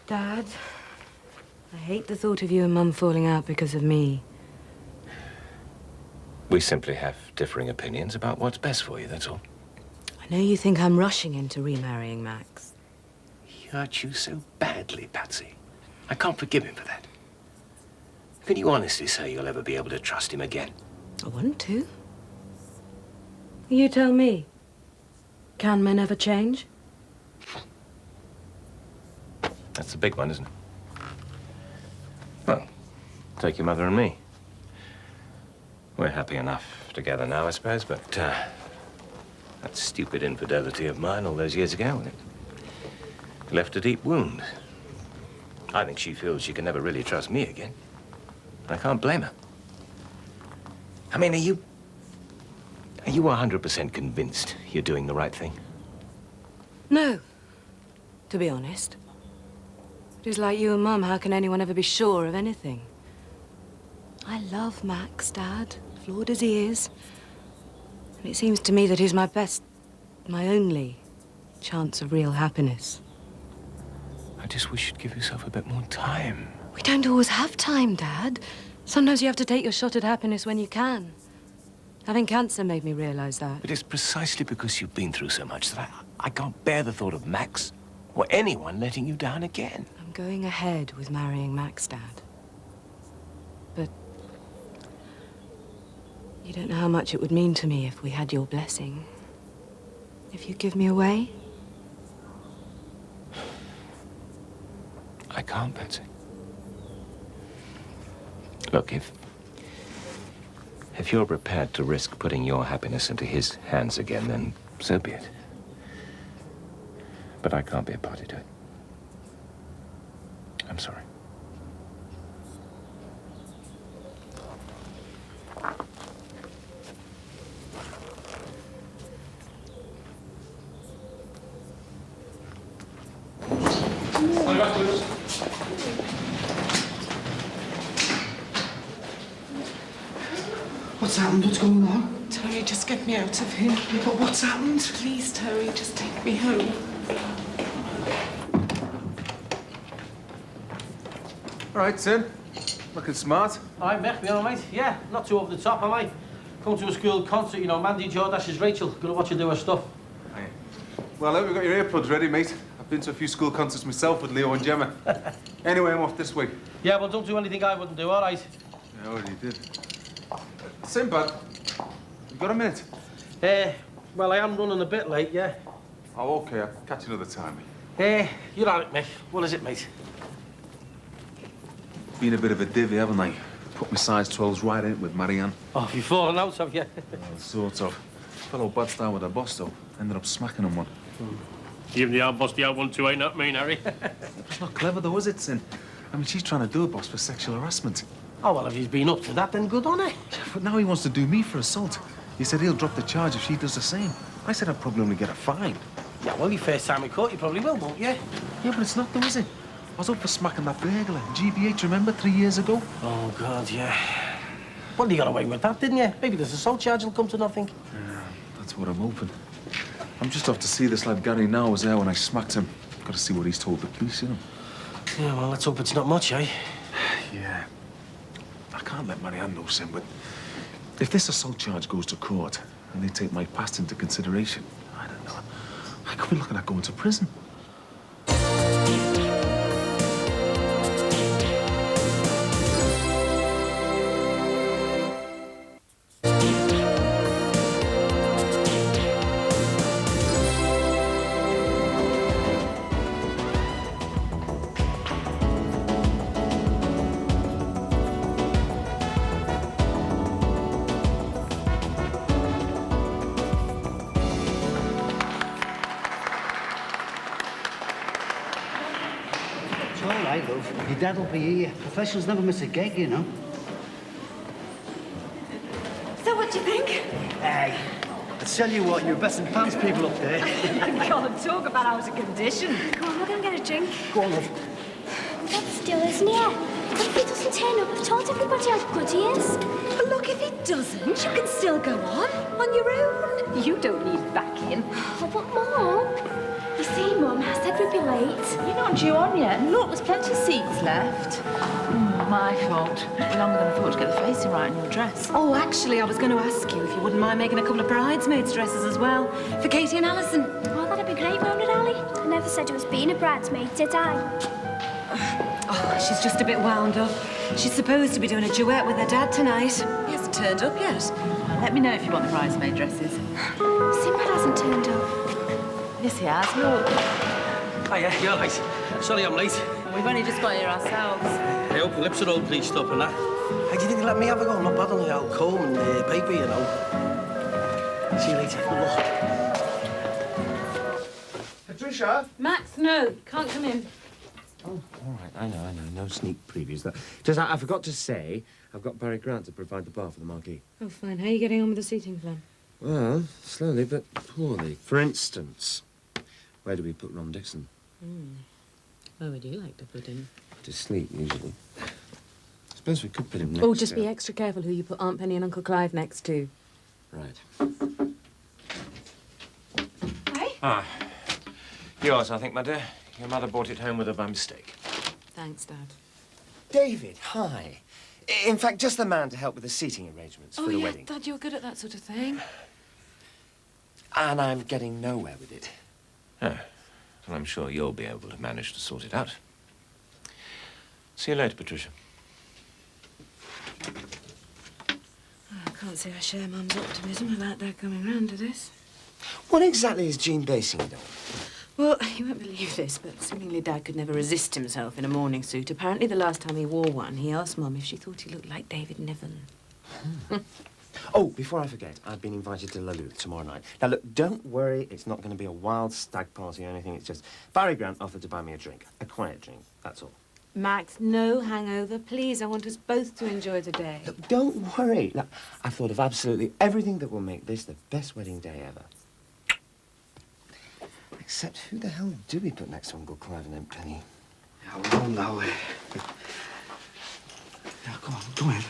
Dad, I hate the thought of you and Mum falling out because of me. We simply have differing opinions about what's best for you, that's all. I know you think I'm rushing into remarrying Max. He hurt you so badly, Patsy. I can't forgive him for that. Can you honestly say you'll ever be able to trust him again? I want to. You tell me. Can men ever change? That's the big one, isn't it? Well, take your mother and me. We're happy enough together now, I suppose, but that stupid infidelity of mine all those years ago, it left a deep wound. I think she feels she can never really trust me again. I can't blame her. I mean, are you 100% convinced you're doing the right thing? No, to be honest. It is like you and Mum, how can anyone ever be sure of anything? I love Max, Dad, flawed as he is. And it seems to me that he's my best, my only chance of real happiness. I just wish you'd give yourself a bit more time. We don't always have time, Dad. Sometimes you have to take your shot at happiness when you can. Having cancer made me realise that. But it's precisely because you've been through so much that I can't bear the thought of Max or anyone letting you down again. I'm going ahead with marrying Max, Dad. But you don't know how much it would mean to me if we had your blessing. If you give me away. I can't, Betsy. Look, if you're prepared to risk putting your happiness into his hands again, then so be it. But I can't be a party to it. I'm sorry. What's happened? What's going on? Terry, just get me out of here. But what's happened? Please, Terry, just take me home. All right, Tim. Looking smart. Hi, Mick, you all right? Yeah, not too over the top, am I? Come to a school concert, you know, Mandy Jordash's Rachel. Gonna watch her do her stuff. Aye. Well, I hope you've got your earplugs ready, mate. I've been to a few school concerts myself with Leo and Gemma. Anyway, I'm off this week. Yeah, well, don't do anything I wouldn't do, all right? Yeah, I already did. Sinbad, you got a minute? Well, I am running a bit late, yeah. Oh, okay. I'll catch you another time. You're all right, Mick. What is it, mate? Been a bit of a divvy, haven't I? Put my size 12s right in it with Marianne. Oh, have you fallen out, have you? Well, sort of. Fellow bad style with her boss, though. Ended up smacking him one. Even the out boss, the out one too, ain't that mean, Harry? It's not clever, though, is it, Sin? I mean, she's trying to do a boss for sexual harassment. Oh, well, if he's been up to that, then good on it. But now he wants to do me for assault. He said he'll drop the charge if she does the same. I said I'd probably only get a fine. Yeah, well, your first time in court, you probably will, won't you? Yeah, but it's not, though, is it? I was up for smacking that burglar, GBH, remember, 3 years ago? Oh, God, yeah. Well, you got away with that, didn't you? Maybe this assault charge will come to nothing. Yeah, that's what I'm hoping. I'm just off to see this lad Gary now. I was there when I smacked him. Got to see what he's told the police, you know. Yeah, well, let's hope it's not much, eh? Yeah. I can't let Marianne know, Sim, but if this assault charge goes to court and they take my past into consideration, I don't know. I could be looking at going to prison. Your dad will be here. Professionals never miss a gig, you know. So what do you think? Hey, I tell you what, you're best in pants people up there. God, talk about out of condition. Come on, we're going to get a drink. Go on, love. Dad's still isn't he? What if he doesn't turn up? I've told everybody how good he is. But look, if he doesn't, you can still go on your own. You don't need backing. Oh, what more? You see, Mum, I said we'd be late. You're not due on yet. Look, there's plenty of seats left. My fault. Took me longer than I thought to get the facing right in your dress. Oh, actually, I was going to ask you if you wouldn't mind making a couple of bridesmaids' dresses as well, for Katie and Alison. Oh, that'd be great, won't it, Ali? I never said I was being a bridesmaid, did I? Oh, she's just a bit wound up. She's supposed to be doing a duet with her dad tonight. He hasn't turned up yet. Well, let me know if you want the bridesmaid dresses. Sinbad hasn't turned up. Yes, he has. Look. Oh, yeah, you're right. Sorry I'm late. We've only just got here ourselves. I hope your lips are all bleached up and that. Hey, do you think you let me have a go? I'm not bad on the old comb and paper, you know. See you later. Good luck. Patricia? Max, no, can't come in. Oh, all right, I know. No sneak previews. Just, I forgot to say, I've got Barry Grant to provide the bar for the marquee. Oh, fine. How are you getting on with the seating plan? Well, slowly but poorly. For instance, where do we put Ron Dixon? Where would you like to put him? To sleep, usually. I suppose we could put him next Oh, just to... be extra careful who you put Aunt Penny and Uncle Clive next to. Right. Hey? Ah. Yours, I think, my dear. Your mother brought it home with her by mistake. Thanks, Dad. David, hi. In fact, just the man to help with the seating arrangements for the wedding. Dad, you're good at that sort of thing. And I'm getting nowhere with it. Oh. Well, I'm sure you'll be able to manage to sort it out. See you later, Patricia. I can't say I share Mum's optimism about Dad coming round to this. What exactly is Jean basing it on? Well, you won't believe this, but seemingly Dad could never resist himself in a morning suit. Apparently, the last time he wore one, he asked Mum if she thought he looked like David Niven. Oh, before I forget, I've been invited to La Luz tomorrow night. Now, look, don't worry. It's not going to be a wild stag party or anything. It's just Barry Grant offered to buy me a drink. A quiet drink, that's all. Max, no hangover. Please, I want us both to enjoy the day. Look, don't worry. Look, I've thought of absolutely everything that will make this the best wedding day ever. Except who the hell do we put next to Uncle Clive and Aunt Penny? Yeah, we don't know. Yeah, go on, go ahead.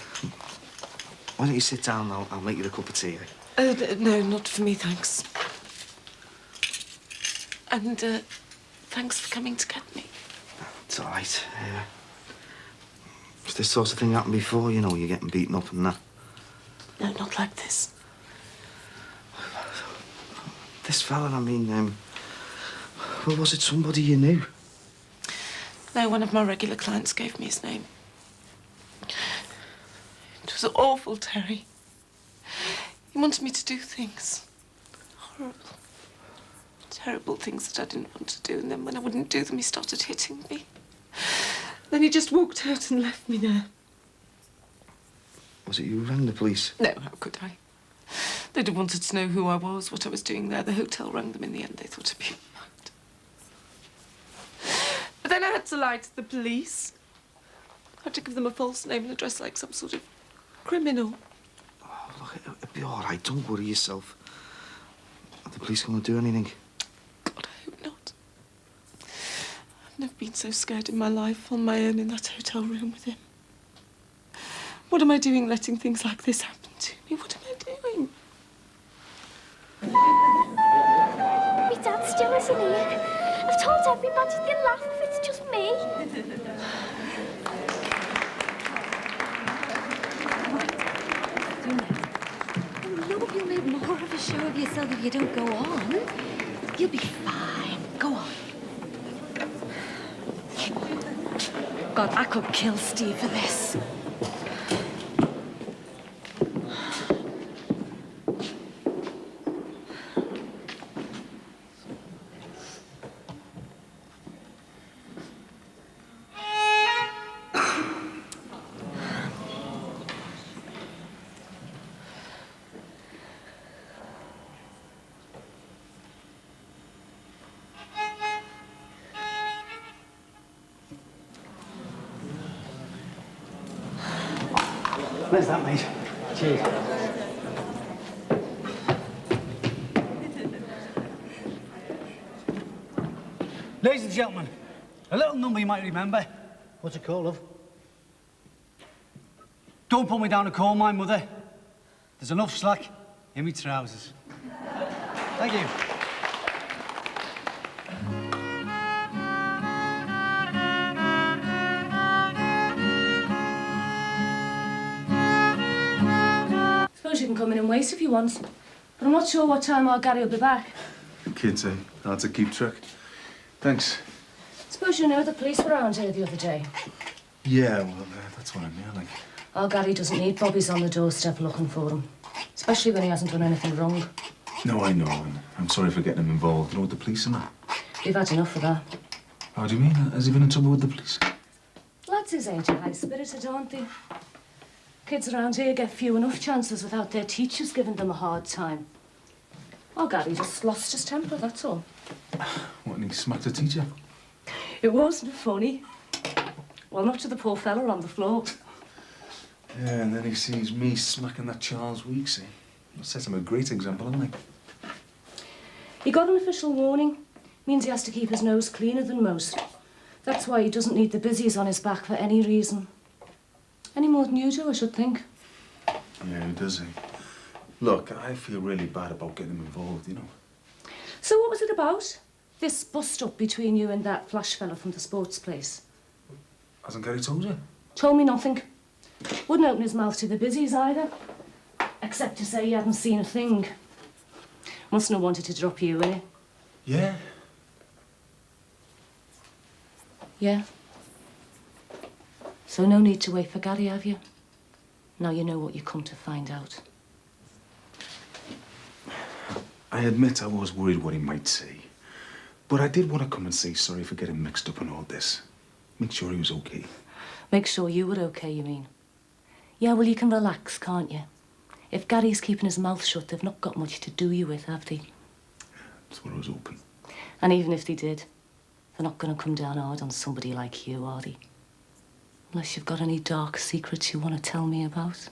Why don't you sit down? I'll make you a cup of tea. No, not for me, thanks. And, thanks for coming to get me. It's all right. If this sort of thing happened before, you know, you're getting beaten up and that. No, not like this. This fella, I mean, well, was it somebody you knew? No, one of my regular clients gave me his name. It was awful, Terry. He wanted me to do things. Horrible. Terrible things that I didn't want to do, and then when I wouldn't do them, he started hitting me. Then he just walked out and left me there. Was it you who rang the police? No, how could I? They'd have wanted to know who I was, what I was doing there. The hotel rang them in the end. They thought I'd be mad. But then I had to lie to the police. I had to give them a false name and address like some sort of criminal. Oh, look, it'll be all right. Don't worry yourself. Are the police going to do anything? God, I hope not. I've never been so scared in my life on my own in that hotel room with him. What am I doing letting things like this happen to me? What am I doing? My dad still isn't here. I've told everybody they'll laugh if it's just me. Oh, no, you'll make more of a show of yourself if you don't go on. You'll be fine. Go on. God, I could kill Steve for this. Where's that, mate? Cheers. Ladies and gentlemen, a little number you might remember. What's it called, love? Don't put me down a coal mine, Mother. There's enough slack in me trousers. Thank you. Suppose you can come in and wait if you want. But I'm not sure what time our Gary will be back. Kids, eh? Hard to keep track. Thanks. Suppose you know the police were around here the other day. Yeah, well, that's what I mean, like... Our Gary doesn't need bobbies on the doorstep looking for him. Especially when he hasn't done anything wrong. No, I know, and I'm sorry for getting him involved. You know, with the police and that. We've had enough of that. How do you mean? Has he been in trouble with the police? Lads is ain't high-spirited, aren't they? Kids around here get few enough chances without their teachers giving them a hard time. Oh, Gary just lost his temper, that's all. What, and he smacked the teacher? It wasn't funny. Well, not to the poor fella on the floor. Yeah, and then he sees me smacking that Charles Weeks, eh? That sets him a great example, hasn't it? He got an official warning. Means he has to keep his nose cleaner than most. That's why he doesn't need the busies on his back for any reason. Any more than you do, I should think. Yeah, he does, eh? Look, I feel really bad about getting him involved, you know. So what was it about? This bust-up between you and that flash fella from the sports place? Hasn't Gary told you? Told me nothing. Wouldn't open his mouth to the busies either. Except to say he hadn't seen a thing. Mustn't have wanted to drop you, eh? Yeah. Yeah. So no need to wait for Gary, have you? Now you know what you come to find out. I admit I was worried what he might say. But I did want to come and say sorry for getting mixed up in all this. Make sure he was okay. Make sure you were okay, you mean? Yeah, well, you can relax, can't you? If Gary's keeping his mouth shut, they've not got much to do you with, have they? That's what I was hoping. And even if they did, they're not going to come down hard on somebody like you, are they? Unless you've got any dark secrets you want to tell me about.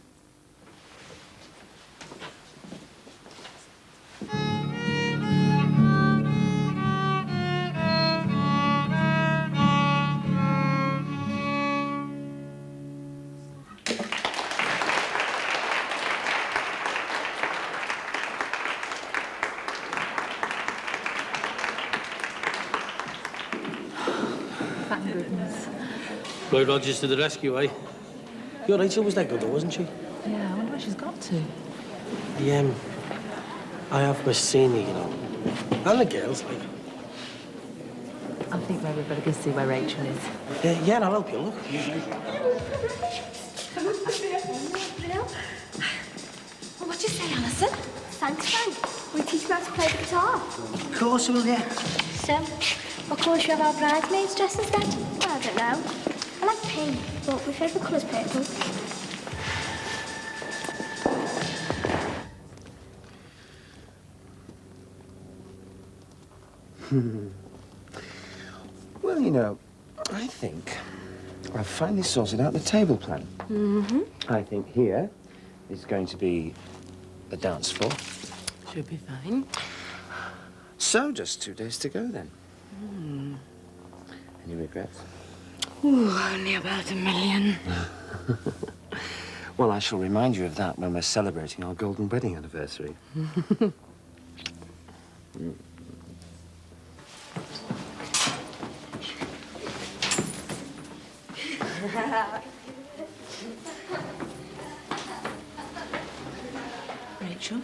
Thank goodness. Roy Rogers to the rescue, eh? Your Rachel was that good though, wasn't she? Yeah, I wonder where she's got to. Yeah, I have Miss Senior, you know. And the girls, like. I think maybe we better go see where Rachel is. Yeah, I'll help you, look. Well, what'd you say, Alison? Thanks, Frank. Will you teach me how to play the guitar? Of course I will, yeah. So, what colour should we have our bridesmaids' dresses then? Well, I don't know. I like pink, but my favourite colour's purple. Well, you know, I think I've finally sorted out the table plan. Mm-hmm. I think here is going to be the dance floor. Should be fine. So, just 2 days to go then. Hmm. Any regrets? Ooh, only about 1 million. Well, I shall remind you of that when we're celebrating our golden wedding anniversary. Rachel?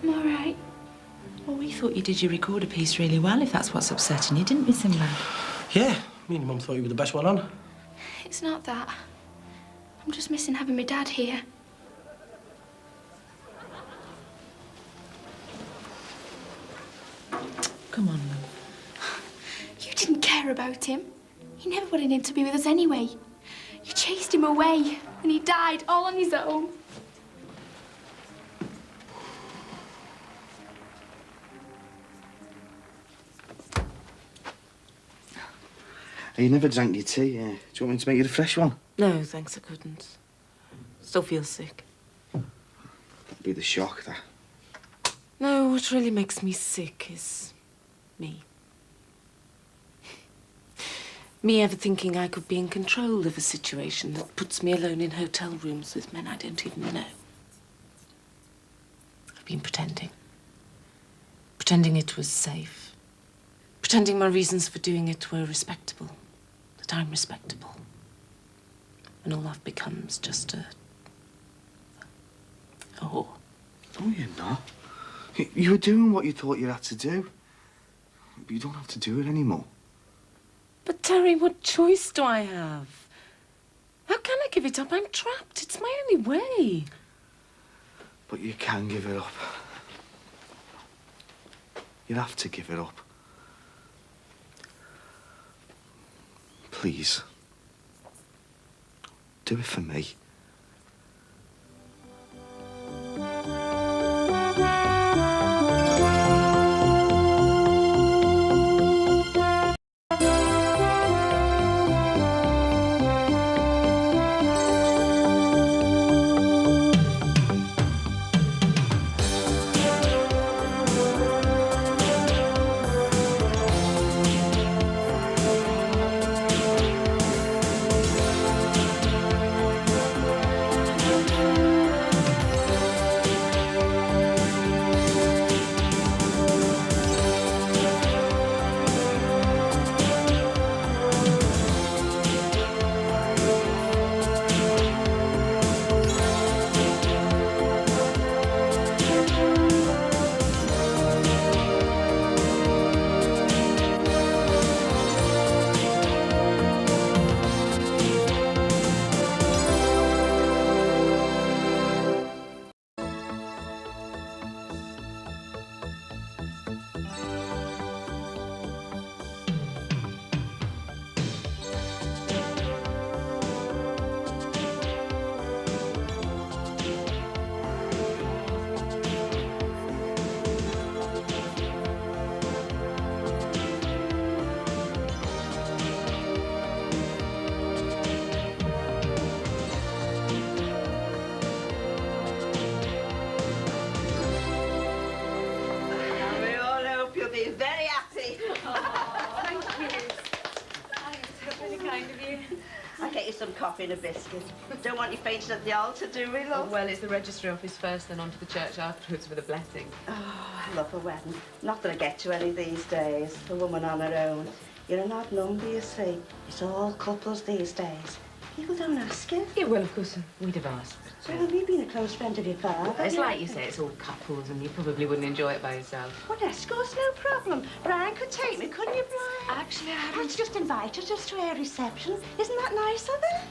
I'm all right. Well, we thought you did your recorder piece really well, if that's what's upsetting you, didn't we, Simba? Yeah, me and your mum thought you were the best one on. It's not that. I'm just missing having my dad here. Come on, love. You didn't care about him. He never wanted him to be with us anyway. You chased him away, and he died all on his own. You never drank your tea. Do you want me to make you a fresh one? No, thanks, I couldn't. Still feel sick. That'd be the shock, that. No, what really makes me sick is me. Me ever thinking I could be in control of a situation that puts me alone in hotel rooms with men I don't even know. I've been pretending. Pretending it was safe. Pretending my reasons for doing it were respectable. That I'm respectable. And all I've become is just a whore. No, you're not. You were doing what you thought you had to do. But you don't have to do it anymore. But Terry, what choice do I have? How can I give it up? I'm trapped. It's my only way. But you can give it up. You have to give it up. Please. Do it for me. Be very happy. Thank you. That's really kind of you. I'll get you some coffee and a biscuit. Don't want you fainting at the altar, do we, love? Oh, well, it's the registry office first, then on to the church afterwards for the blessing. Oh, I love a wedding. Not that I get to any these days. A woman on her own. You're an odd number, you see. It's all couples these days. People don't ask you. Yeah, well, of course, we'd have asked. Well, you've been a close friend of your father. It's like you say, it's all couples, and you probably wouldn't enjoy it by yourself. Well, Esco's no problem. Brian could take me, couldn't you, Brian? Actually, I haven't... Let's just invite us just to our reception. Isn't that nice of her?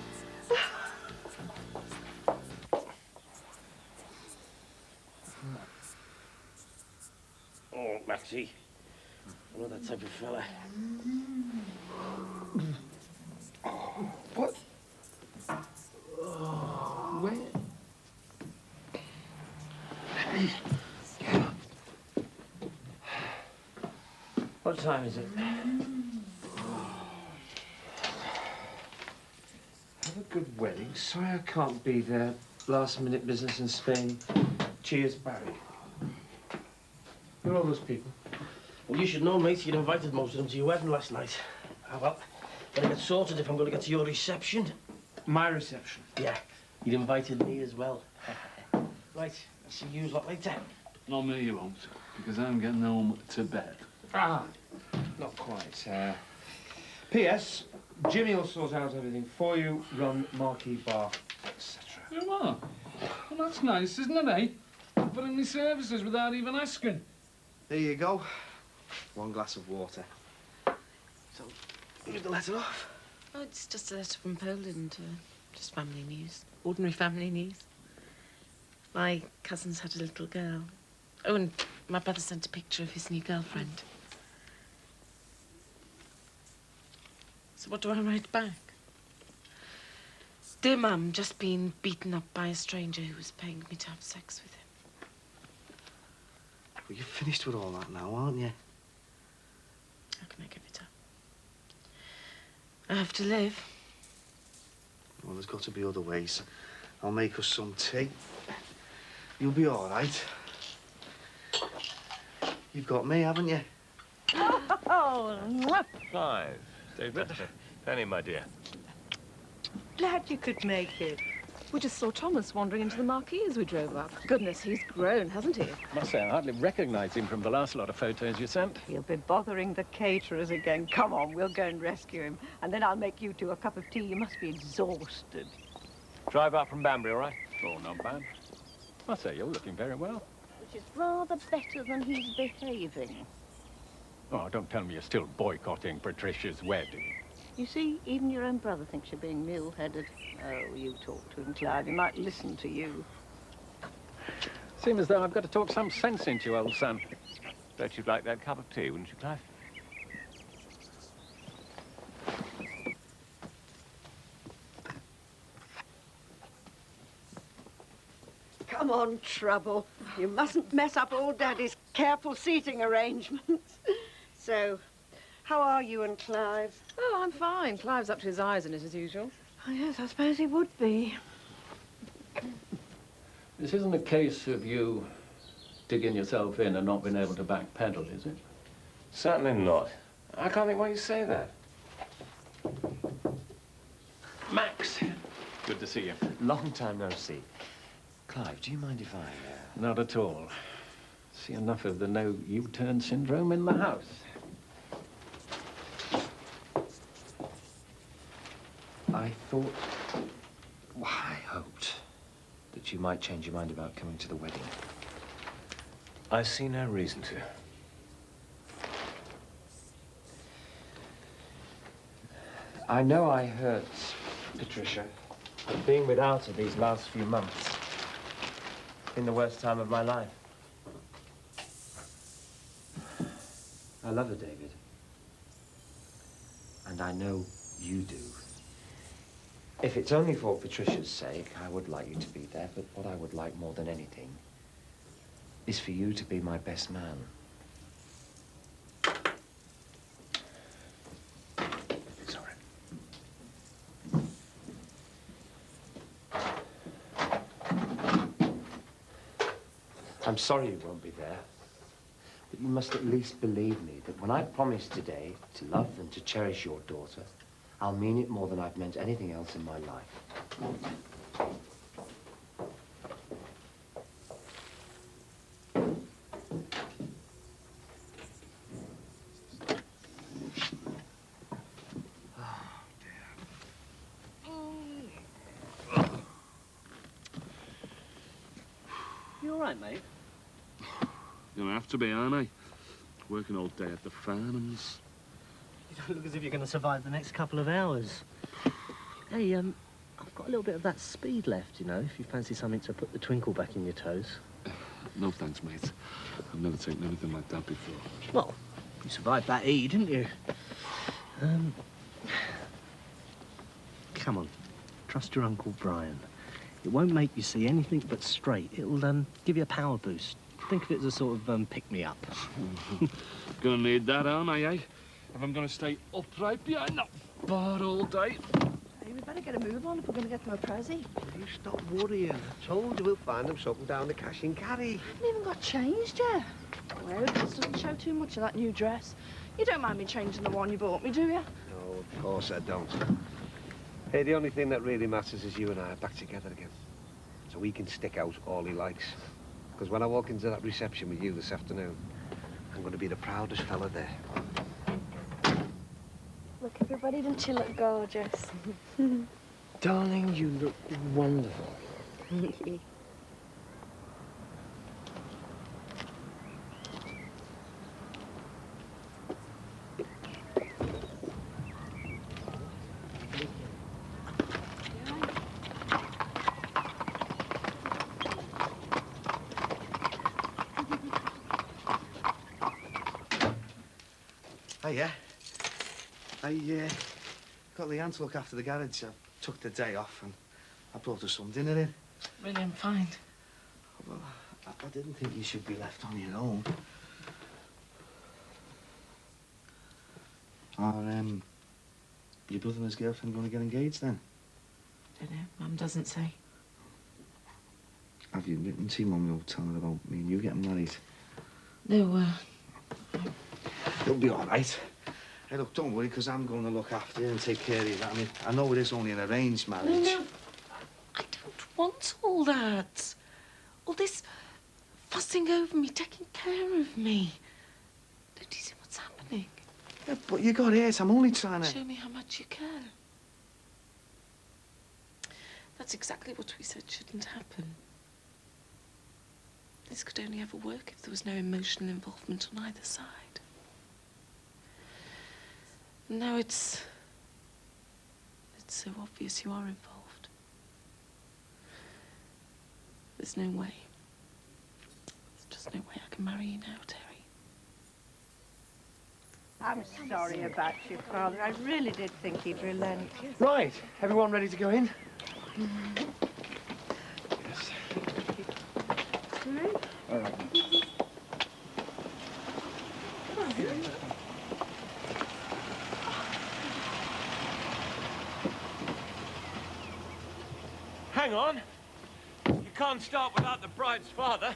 Oh, Maxie. I know that type of fella. What? Where? What time is it? Have a good wedding. Sorry I can't be there. Last minute business in Spain. Cheers, Barry. Who are all those people? Well, you should know, mate. You'd invited most of them to your wedding last night. Ah, well, gotta get sorted if I'm going to get to your reception. My reception? Yeah. You'd invited me as well. Right. I'll see you lot later. Not me, you won't, because I'm getting home to bed. Ah, not quite. P.S. Jimmy will sort out everything for you, run marquee bar, etc. You are? Well, that's nice, isn't it, eh? Putting me services without even asking. There you go. One glass of water. So, read the letter off. Oh, it's just a letter from Poland. Just family news. Ordinary family news. My cousin's had a little girl. Oh, and my brother sent a picture of his new girlfriend. So what do I write back? Dear Mum, just been beaten up by a stranger who was paying me to have sex with him. Well, you're finished with all that now, aren't you? How can I give it up? I have to live. Well, there's got to be other ways. I'll make us some tea. You'll be all right. You've got me, haven't you? Oh, Clive, David, Penny, my dear. glad you could make it. We just saw Thomas wandering into the marquee as we drove up. Goodness, he's grown, hasn't he? Must say, I hardly recognise him from the last lot of photos you sent. He'll be bothering the caterers again. Come on, we'll go and rescue him. And then I'll make you two a cup of tea. You must be exhausted. Drive up from Banbury, all right? Oh, not bad. Must say, you're looking very well. Which is rather better than he's behaving. Oh, don't tell me you're still boycotting Patricia's wedding. You see, even your own brother thinks you're being mule-headed. Oh, you talk to him, Clive. He might listen to you. Seems as though I've got to talk some sense into you, old son. Bet you'd like that cup of tea, wouldn't you, Clive? Come on, Trouble. You mustn't mess up old Daddy's careful seating arrangements. So, how are you and Clive? Oh, I'm fine. Clive's up to his eyes in it as usual. Oh, yes, I suppose he would be. This isn't a case of you digging yourself in and not being able to backpedal, is it? Certainly not. I can't think why you say that. Max! Good to see you. Long time no see. Clive, do you mind if I... Not at all. See enough of the no U-turn syndrome in the house. I thought... Well, I hoped that you might change your mind about coming to the wedding. I see no reason to. I know I hurt Patricia. Being without her these last few months. Been the worst time of my life. I love her, David. And I know you do. If it's only for Patricia's sake, I would like you to be there, but what I would like more than anything is for you to be my best man. I'm sorry you won't be there, but you must at least believe me that when I promise today to love and to cherish your daughter, I'll mean it more than I've meant anything else in my life. You all right, mate? Gonna have to be, aren't I? Working all day at the farms. You don't look as if you're going to survive the next couple of hours. Hey, I've got a little bit of that speed left, you know, if you fancy something to put the twinkle back in your toes. No thanks, mate. I've never taken anything like that before. Well, you survived that E, didn't you? Come on, trust your Uncle Brian. It won't make you see anything but straight. It'll give you a power boost. Think of it as a sort of pick-me-up. Gonna need that, aren't I, eh? If I'm gonna stay upright behind that bar all day. Hey, we better get a move on if we're going to get to a Prezi. You stop worrying. I told you we'll find them something down the cash and carry. I haven't even got changed yet. Well, it doesn't show too much of that new dress. You don't mind me changing the one you bought me, do you? No, of course I don't. Hey, the only thing that really matters is you and I are back together again. So he can stick out all he likes. Because when I walk into that reception with you this afternoon, I'm going to be the proudest fella there. Look, everybody, don't you look gorgeous? Darling, you look wonderful. Hiya. I got Leanne to look after the garage. I took the day off and I brought her some dinner in. Brilliant find. Well, I didn't think you should be left on your own. Are your brother and his girlfriend going to get engaged then? Don't know. Mum doesn't say. Have you written to Mum you'll tell her about me and you getting married? No, You'll be all right. Hey, look, don't worry, because I'm going to look after you and take care of you. I mean, I know it is only an arranged marriage. No, I don't want all that. All this fussing over me, taking care of me. Don't you see what's happening? Yeah, but you got it. I'm only trying to... Show me how much you care. That's exactly what we said shouldn't happen. This could only ever work if there was no emotional involvement on either side. Now it's so obvious you are involved. There's no way. There's just no way I can marry you now, Terry. I'm sorry about you, Father. I really did think he'd relent. Right, everyone ready to go in? All right. Hang on. You can't start without the bride's father.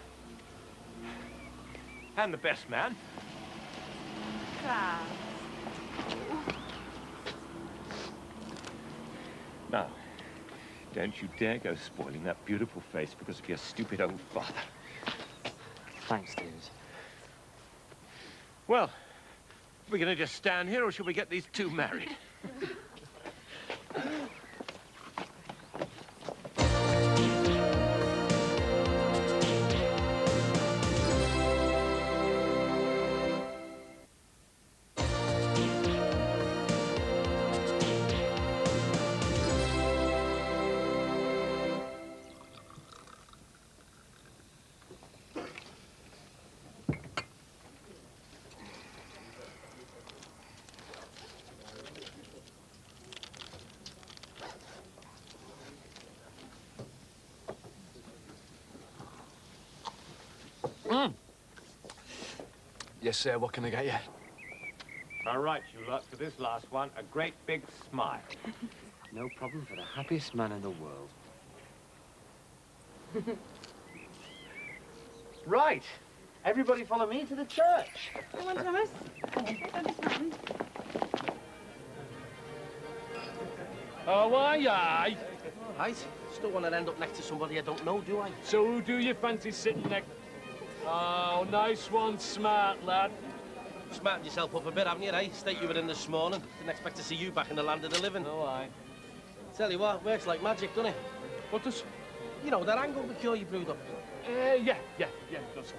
And the best man. Now, don't you dare go spoiling that beautiful face because of your stupid old father. Thanks, dude. Well, are we going to just stand here or shall we get these two married? Yes, sir. What can I get you? All right, you lot, for this last one, a great big smile. No problem for the happiest man in the world. Right. Everybody follow me to the church. Come on, Thomas. Oh, aye. All right. Still want to end up next to somebody I don't know, do I? So who do you fancy sitting next? Oh, nice one, smart lad. Smartened yourself up a bit, haven't you, eh? State you were in this morning. Didn't expect to see you back in the land of the living. Oh, aye. Tell you what, works like magic, doesn't it? What does? You know, that angle cure you brewed up. Yeah, it does.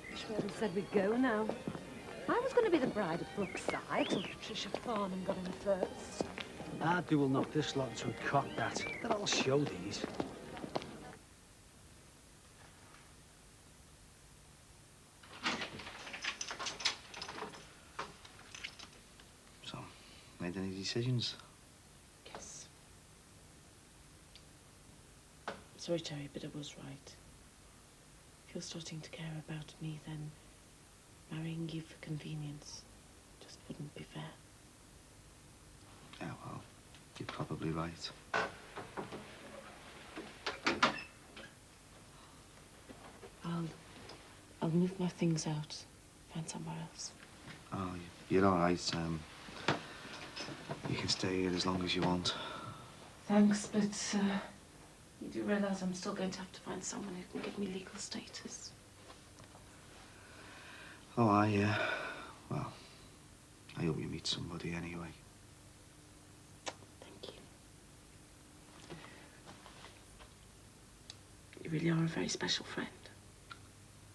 Wish we hadn't said we'd go now. I was going to be the bride at Brookside till Patricia Farnham got in first. Ardy will knock this lot into a cock, that. They're all show these. So, made any decisions? Yes. Sorry, Terry, but I was right. If you're starting to care about me, then marrying you for convenience just wouldn't be fair. Yeah, well, you're probably right. I'll move my things out, find somewhere else. Oh, you're all right. You can stay here as long as you want. Thanks, but you do realise I'm still going to have to find someone who can give me legal status. Oh, yeah. Well, I hope you meet somebody anyway. Thank you. You really are a very special friend.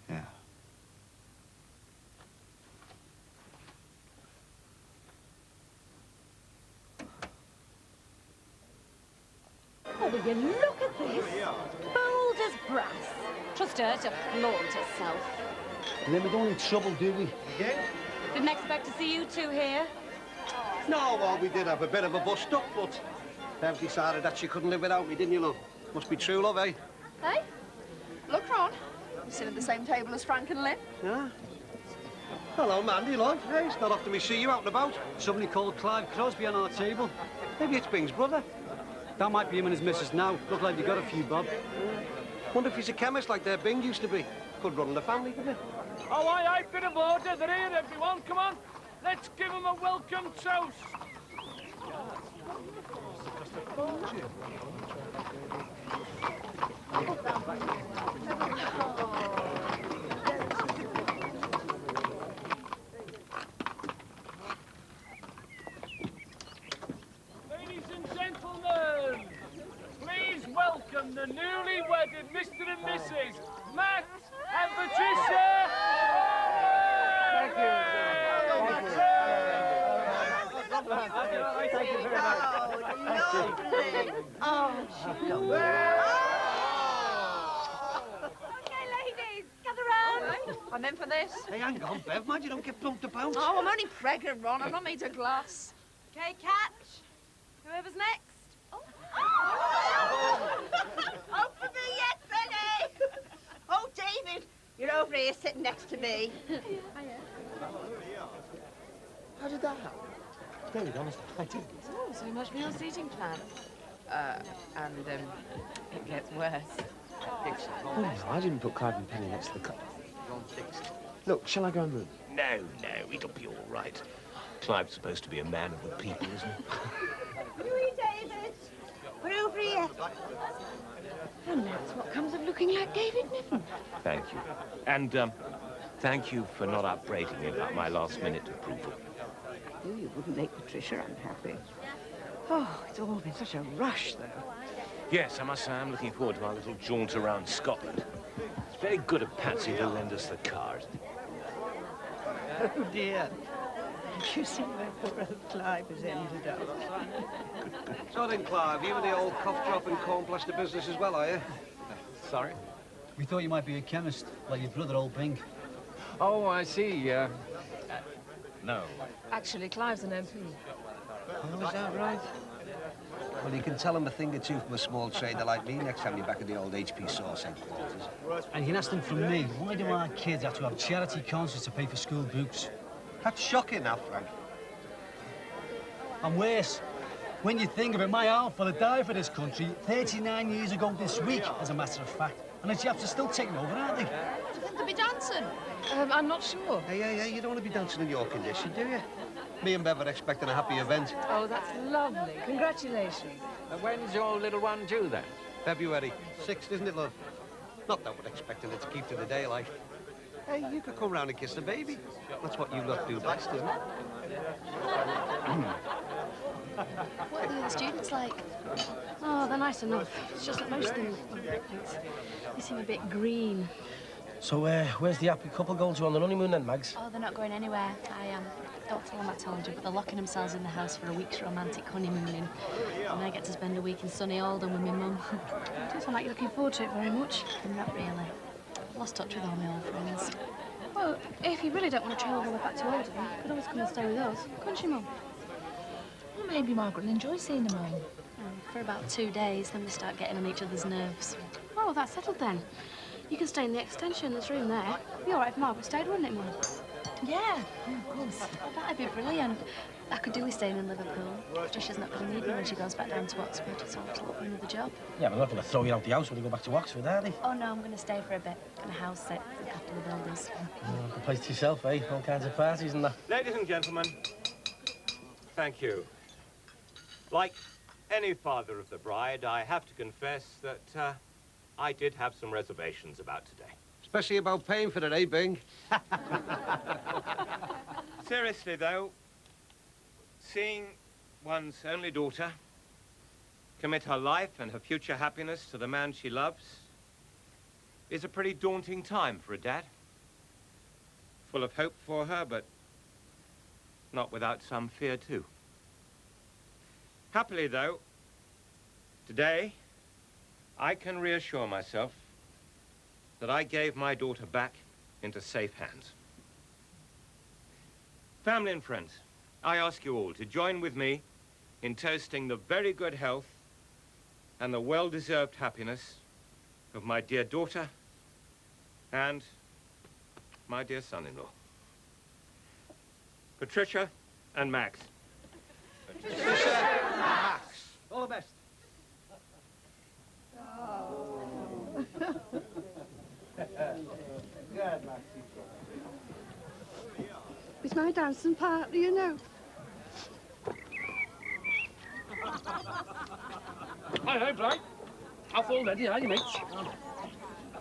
Yeah. Oh, will you look at this? Bold as brass. Trust her to flaunt herself. And then we don't need trouble, do we? Yeah? Didn't expect to see you two here. No, well, we did have a bit of a bust-up, but Bev decided that she couldn't live without me, didn't you, love? Must be true, love, eh? Hey? Look, Ron. You sit at the same table as Frank and Lynn. Yeah. Hello, Mandy, love. Hey, it's not often we see you out and about. Somebody called Clive Crosby on our table. Maybe it's Bing's brother. That might be him and his missus now. Look like they got a few bob. Wonder if he's a chemist like their Bing used to be. Could run in the family, couldn't it? Oh, aye, bit of order. They're here, everyone. Come on. Let's give them a welcome toast. Ladies and gentlemen, please welcome the newly wedded Mr. and Mrs. Matt and Patricia. Thank you. Thank you very much. Oh, lovely. Okay, ladies, gather round. I'm in for this. Hey, hang on, Bev, mind you don't get plumped about. Oh, I'm only pregnant, Ron. I'm not made of glass. Okay, catch. Whoever's next. Oh, for me, yes, Benny! Oh, You're over here sitting next to me. How did that happen? David, honestly, I did. Oh, so much for your seating plan. It gets worse. Oh, no, I didn't put Clive and Penny next to the car. Look, shall I go and move? No, it'll be all right. Clive's supposed to be a man of the people, isn't he? Louis, David. We're over here. And that's what comes of looking like David Niven. Thank you. And, thank you for not upbraiding me about my last-minute approval. You wouldn't make Patricia unhappy. Oh, it's all been such a rush, though. Yes, I must say I'm looking forward to our little jaunt around Scotland. It's very good of Patsy to lend us the car. Oh, dear. You see where poor old Clive has ended up. So then, Clive, you in the old cough drop and corn plaster business as well, are you? Sorry? We thought you might be a chemist, like your brother, old Bing. Oh, I see. No. Actually, Clive's an MP. Oh, is that right? Well, you can tell him a thing or two from a small trader like me next time you're back at the old HP Sauce headquarters. And you can ask them from me, why do our kids have to have charity concerts to pay for school books? That's shocking, now, Frank. And worse, when you think of it, my aunt father died for this country 39 years ago this week, as a matter of fact. And the chaps are still taking over, aren't they? Do you think they'll be dancing? I'm not sure. Hey, you don't want to be dancing in your condition, do you? Me and Bev are expecting a happy event. Oh, that's lovely. Congratulations. When's your little one due, then? February 6th, isn't it, love? Not that we're expecting it to keep to the day, like. Hey, you could come round and kiss the baby. That's what you lot do best, isn't it? What are the other students like? Oh, they're nice enough. It's just that most of them, they seem a bit green. So, where's the happy couple going to on the honeymoon then, Mags? Oh, they're not going anywhere. Don't tell them I told you, but they're locking themselves in the house for a week's romantic honeymooning. And I get to spend a week in sunny Oldham with my mum. It doesn't sound like you're looking forward to it very much. Not really. I've lost touch with all my old friends. Well, if you really don't want to travel all the way back to Oldham, you could always come and stay with us, couldn't you, Mum? Well, maybe Margaret will enjoy seeing them home. For about 2 days, then we start getting on each other's nerves. Oh, that's settled then. You can stay in the extension, there's room there. It'd be all right if Margaret stayed, wouldn't it, Mum? Yeah, of course. Oh, that'd be brilliant. I could do with staying in Liverpool. Patricia's not going to need me when she goes back down to Oxford, so I'll have to look for another job. Yeah, but they're not going to throw you out the house when you go back to Oxford, are they? Oh, no, I'm going to stay for a bit. Going to house sit, look after the builders. The place to yourself, eh? All kinds of parties and that. Ladies and gentlemen, thank you. Like any father of the bride, I have to confess that I did have some reservations about today. Especially about paying for it, eh, Bing? Seriously, though, seeing one's only daughter commit her life and her future happiness to the man she loves is a pretty daunting time for a dad. Full of hope for her, but not without some fear, too. Happily, though, today, I can reassure myself that I gave my daughter back into safe hands. Family and friends, I ask you all to join with me in toasting the very good health and the well-deserved happiness of my dear daughter and my dear son-in-law, Patricia and Max. Patricia and Max. All the best. It's my dancing partner, you know. Hi, Brian. Off already, are you, mates?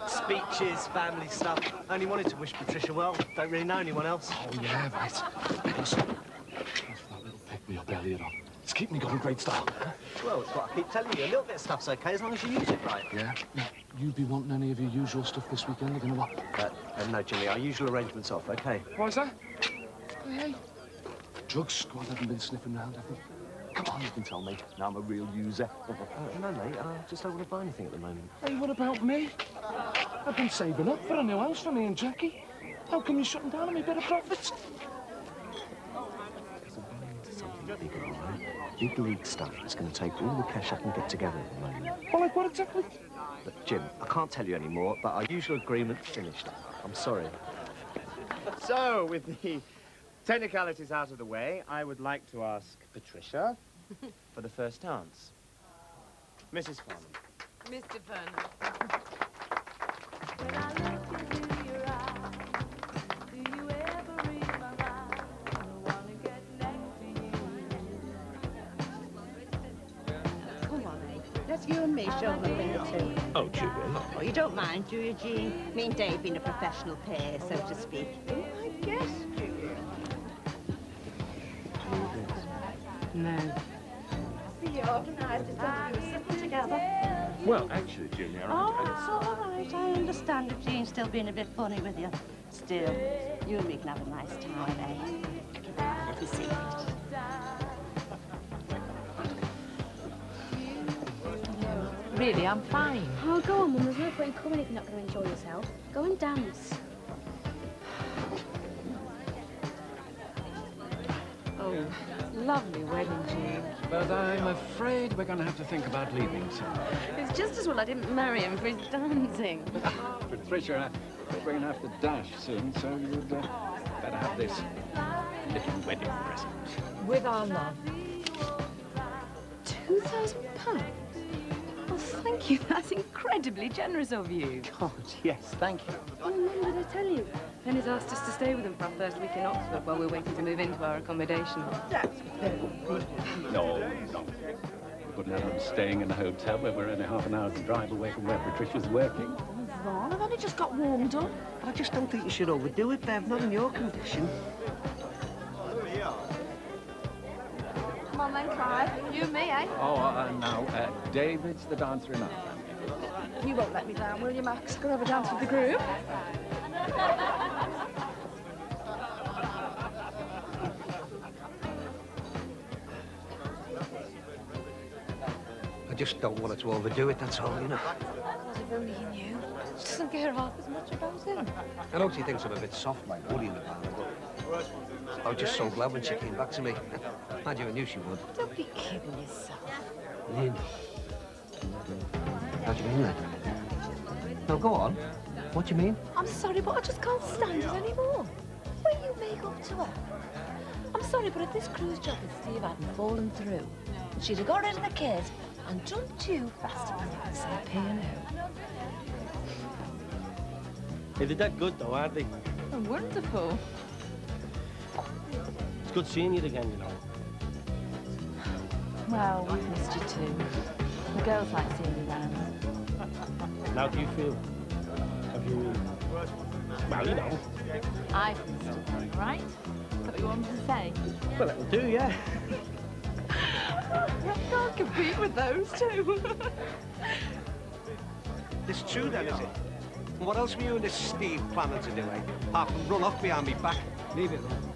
Speeches, family stuff. Only wanted to wish Patricia well. Don't really know anyone else. Oh, yeah, right. Listen, that's that little pick-me-up earlier on. It's keeping me going great style. Well, it's what I keep telling you. A little bit of stuff's okay as long as you use it right. Yeah? You be wanting any of your usual stuff this weekend, or what? No, Jimmy, our usual arrangements off, okay? Why's that? Hey. Drug squad haven't been sniffing round, have they? Come on, you can tell me. Now I'm a real user. No, mate, I just don't want to buy anything at the moment. Hey, what about me? I've been saving up for a new house for me and Jackie. How come you're shutting down on me bit of profits? bigger, all right? Big league stuff. It's going to take all the cash I can get together at the moment. Well, like what exactly? But, Jim, I can't tell you any more, but our usual agreement's finished. I'm sorry. So, with the technicalities out of the way, I would like to ask Patricia for the first dance. Mrs. Farnham. Mr. Farnham. Come on, eh? Let's you and me show them a thing or two. Oh, Julia, no. Oh, you don't mind, do you, Jean? Me and Dave being a professional pair, so to speak. Oh, I guess, Julia. No. You organised us to do something together. Well, actually, Junior, Oh, it's all right. I understand if Jean's still being a bit funny with you. Still, you and me can have a nice time, eh? Let me see. Really, I'm fine. Oh, go on, Mum. There's no point in coming if you're not going to enjoy yourself. Go and dance. Oh, lovely wedding, Jean. But I'm afraid we're going to have to think about leaving soon. It's just as well I didn't marry him for his dancing. Patricia, we're going to have to dash soon, so you'd better have this little wedding present. With our love. £2,000? Oh, thank you. That's incredibly generous of you. God, yes, thank you. Oh, Mum, did I tell you? Penny's asked us to stay with him for our first week in Oxford while we're waiting to move into our accommodation. That's very good. No. We wouldn't have them staying in a hotel where we're only half an hour's drive away from where Patricia's working. Ron, I've only just got warmed up. But I just don't think you should overdo it, Bev, not in your condition. Come on then, Clive. You and me, eh? Oh, now, David's the dancer in our family. You won't let me down, will you, Max? Go have a dance with the group. I just don't want her to overdo it, that's all, you know. Well, if only you knew. She doesn't care half as much about him. I know she thinks I'm a bit soft, like worrying about her, but I was just so glad when she came back to me. I knew she would. Don't be kidding yourself. Lynn. How do you mean that? No, go on. What do you mean? I'm sorry, but I just can't stand it anymore. Will you make up to her? I'm sorry, but if this cruise job with Steve hadn't fallen through, she'd have got rid of the kid and jumped you fast to practice her piano. Hey, they're that good, though, aren't they? Oh, wonderful. It's good seeing you again, you know. Well, we've missed you too. The girls like seeing you round. How do you feel? Have you... Well, you know. I've missed you, right? Is that what you want me to say? Well, it'll do, yeah. I can't compete with those two. It's true then, is it? And what else were you and this Steve planning to do, eh? Apart from run off behind me back. Leave it alone.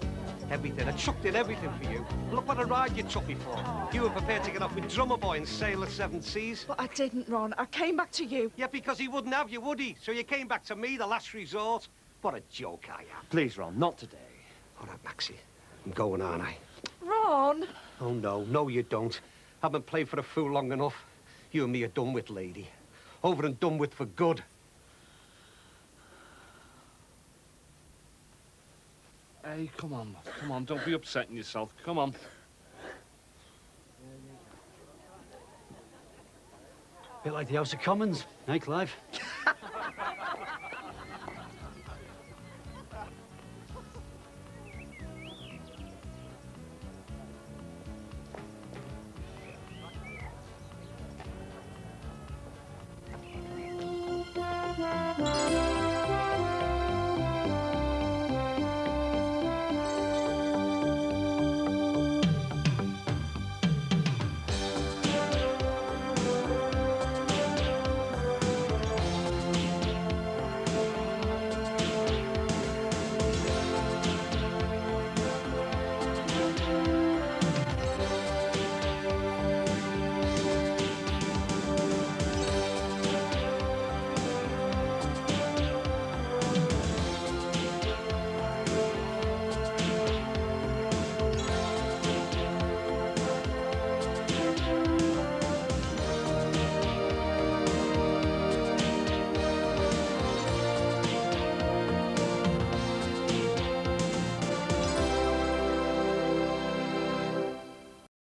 Everything. I chucked in everything for you. Look what a ride you took me for. You were prepared to get off with Drummer Boy and sail the seven seas. But I didn't, Ron. I came back to you. Yeah, because he wouldn't have you, would he? So you came back to me, the last resort. What a joke I am. Please, Ron, not today. All right, Maxie. I'm going, aren't I? Ron! Oh, no. No, you don't. I've been playing for a fool long enough. You and me are done with, lady. Over and done with for good. Hey, come on, love. Come on, don't be upsetting yourself. Come on. Bit like the House of Commons, eh, Clive?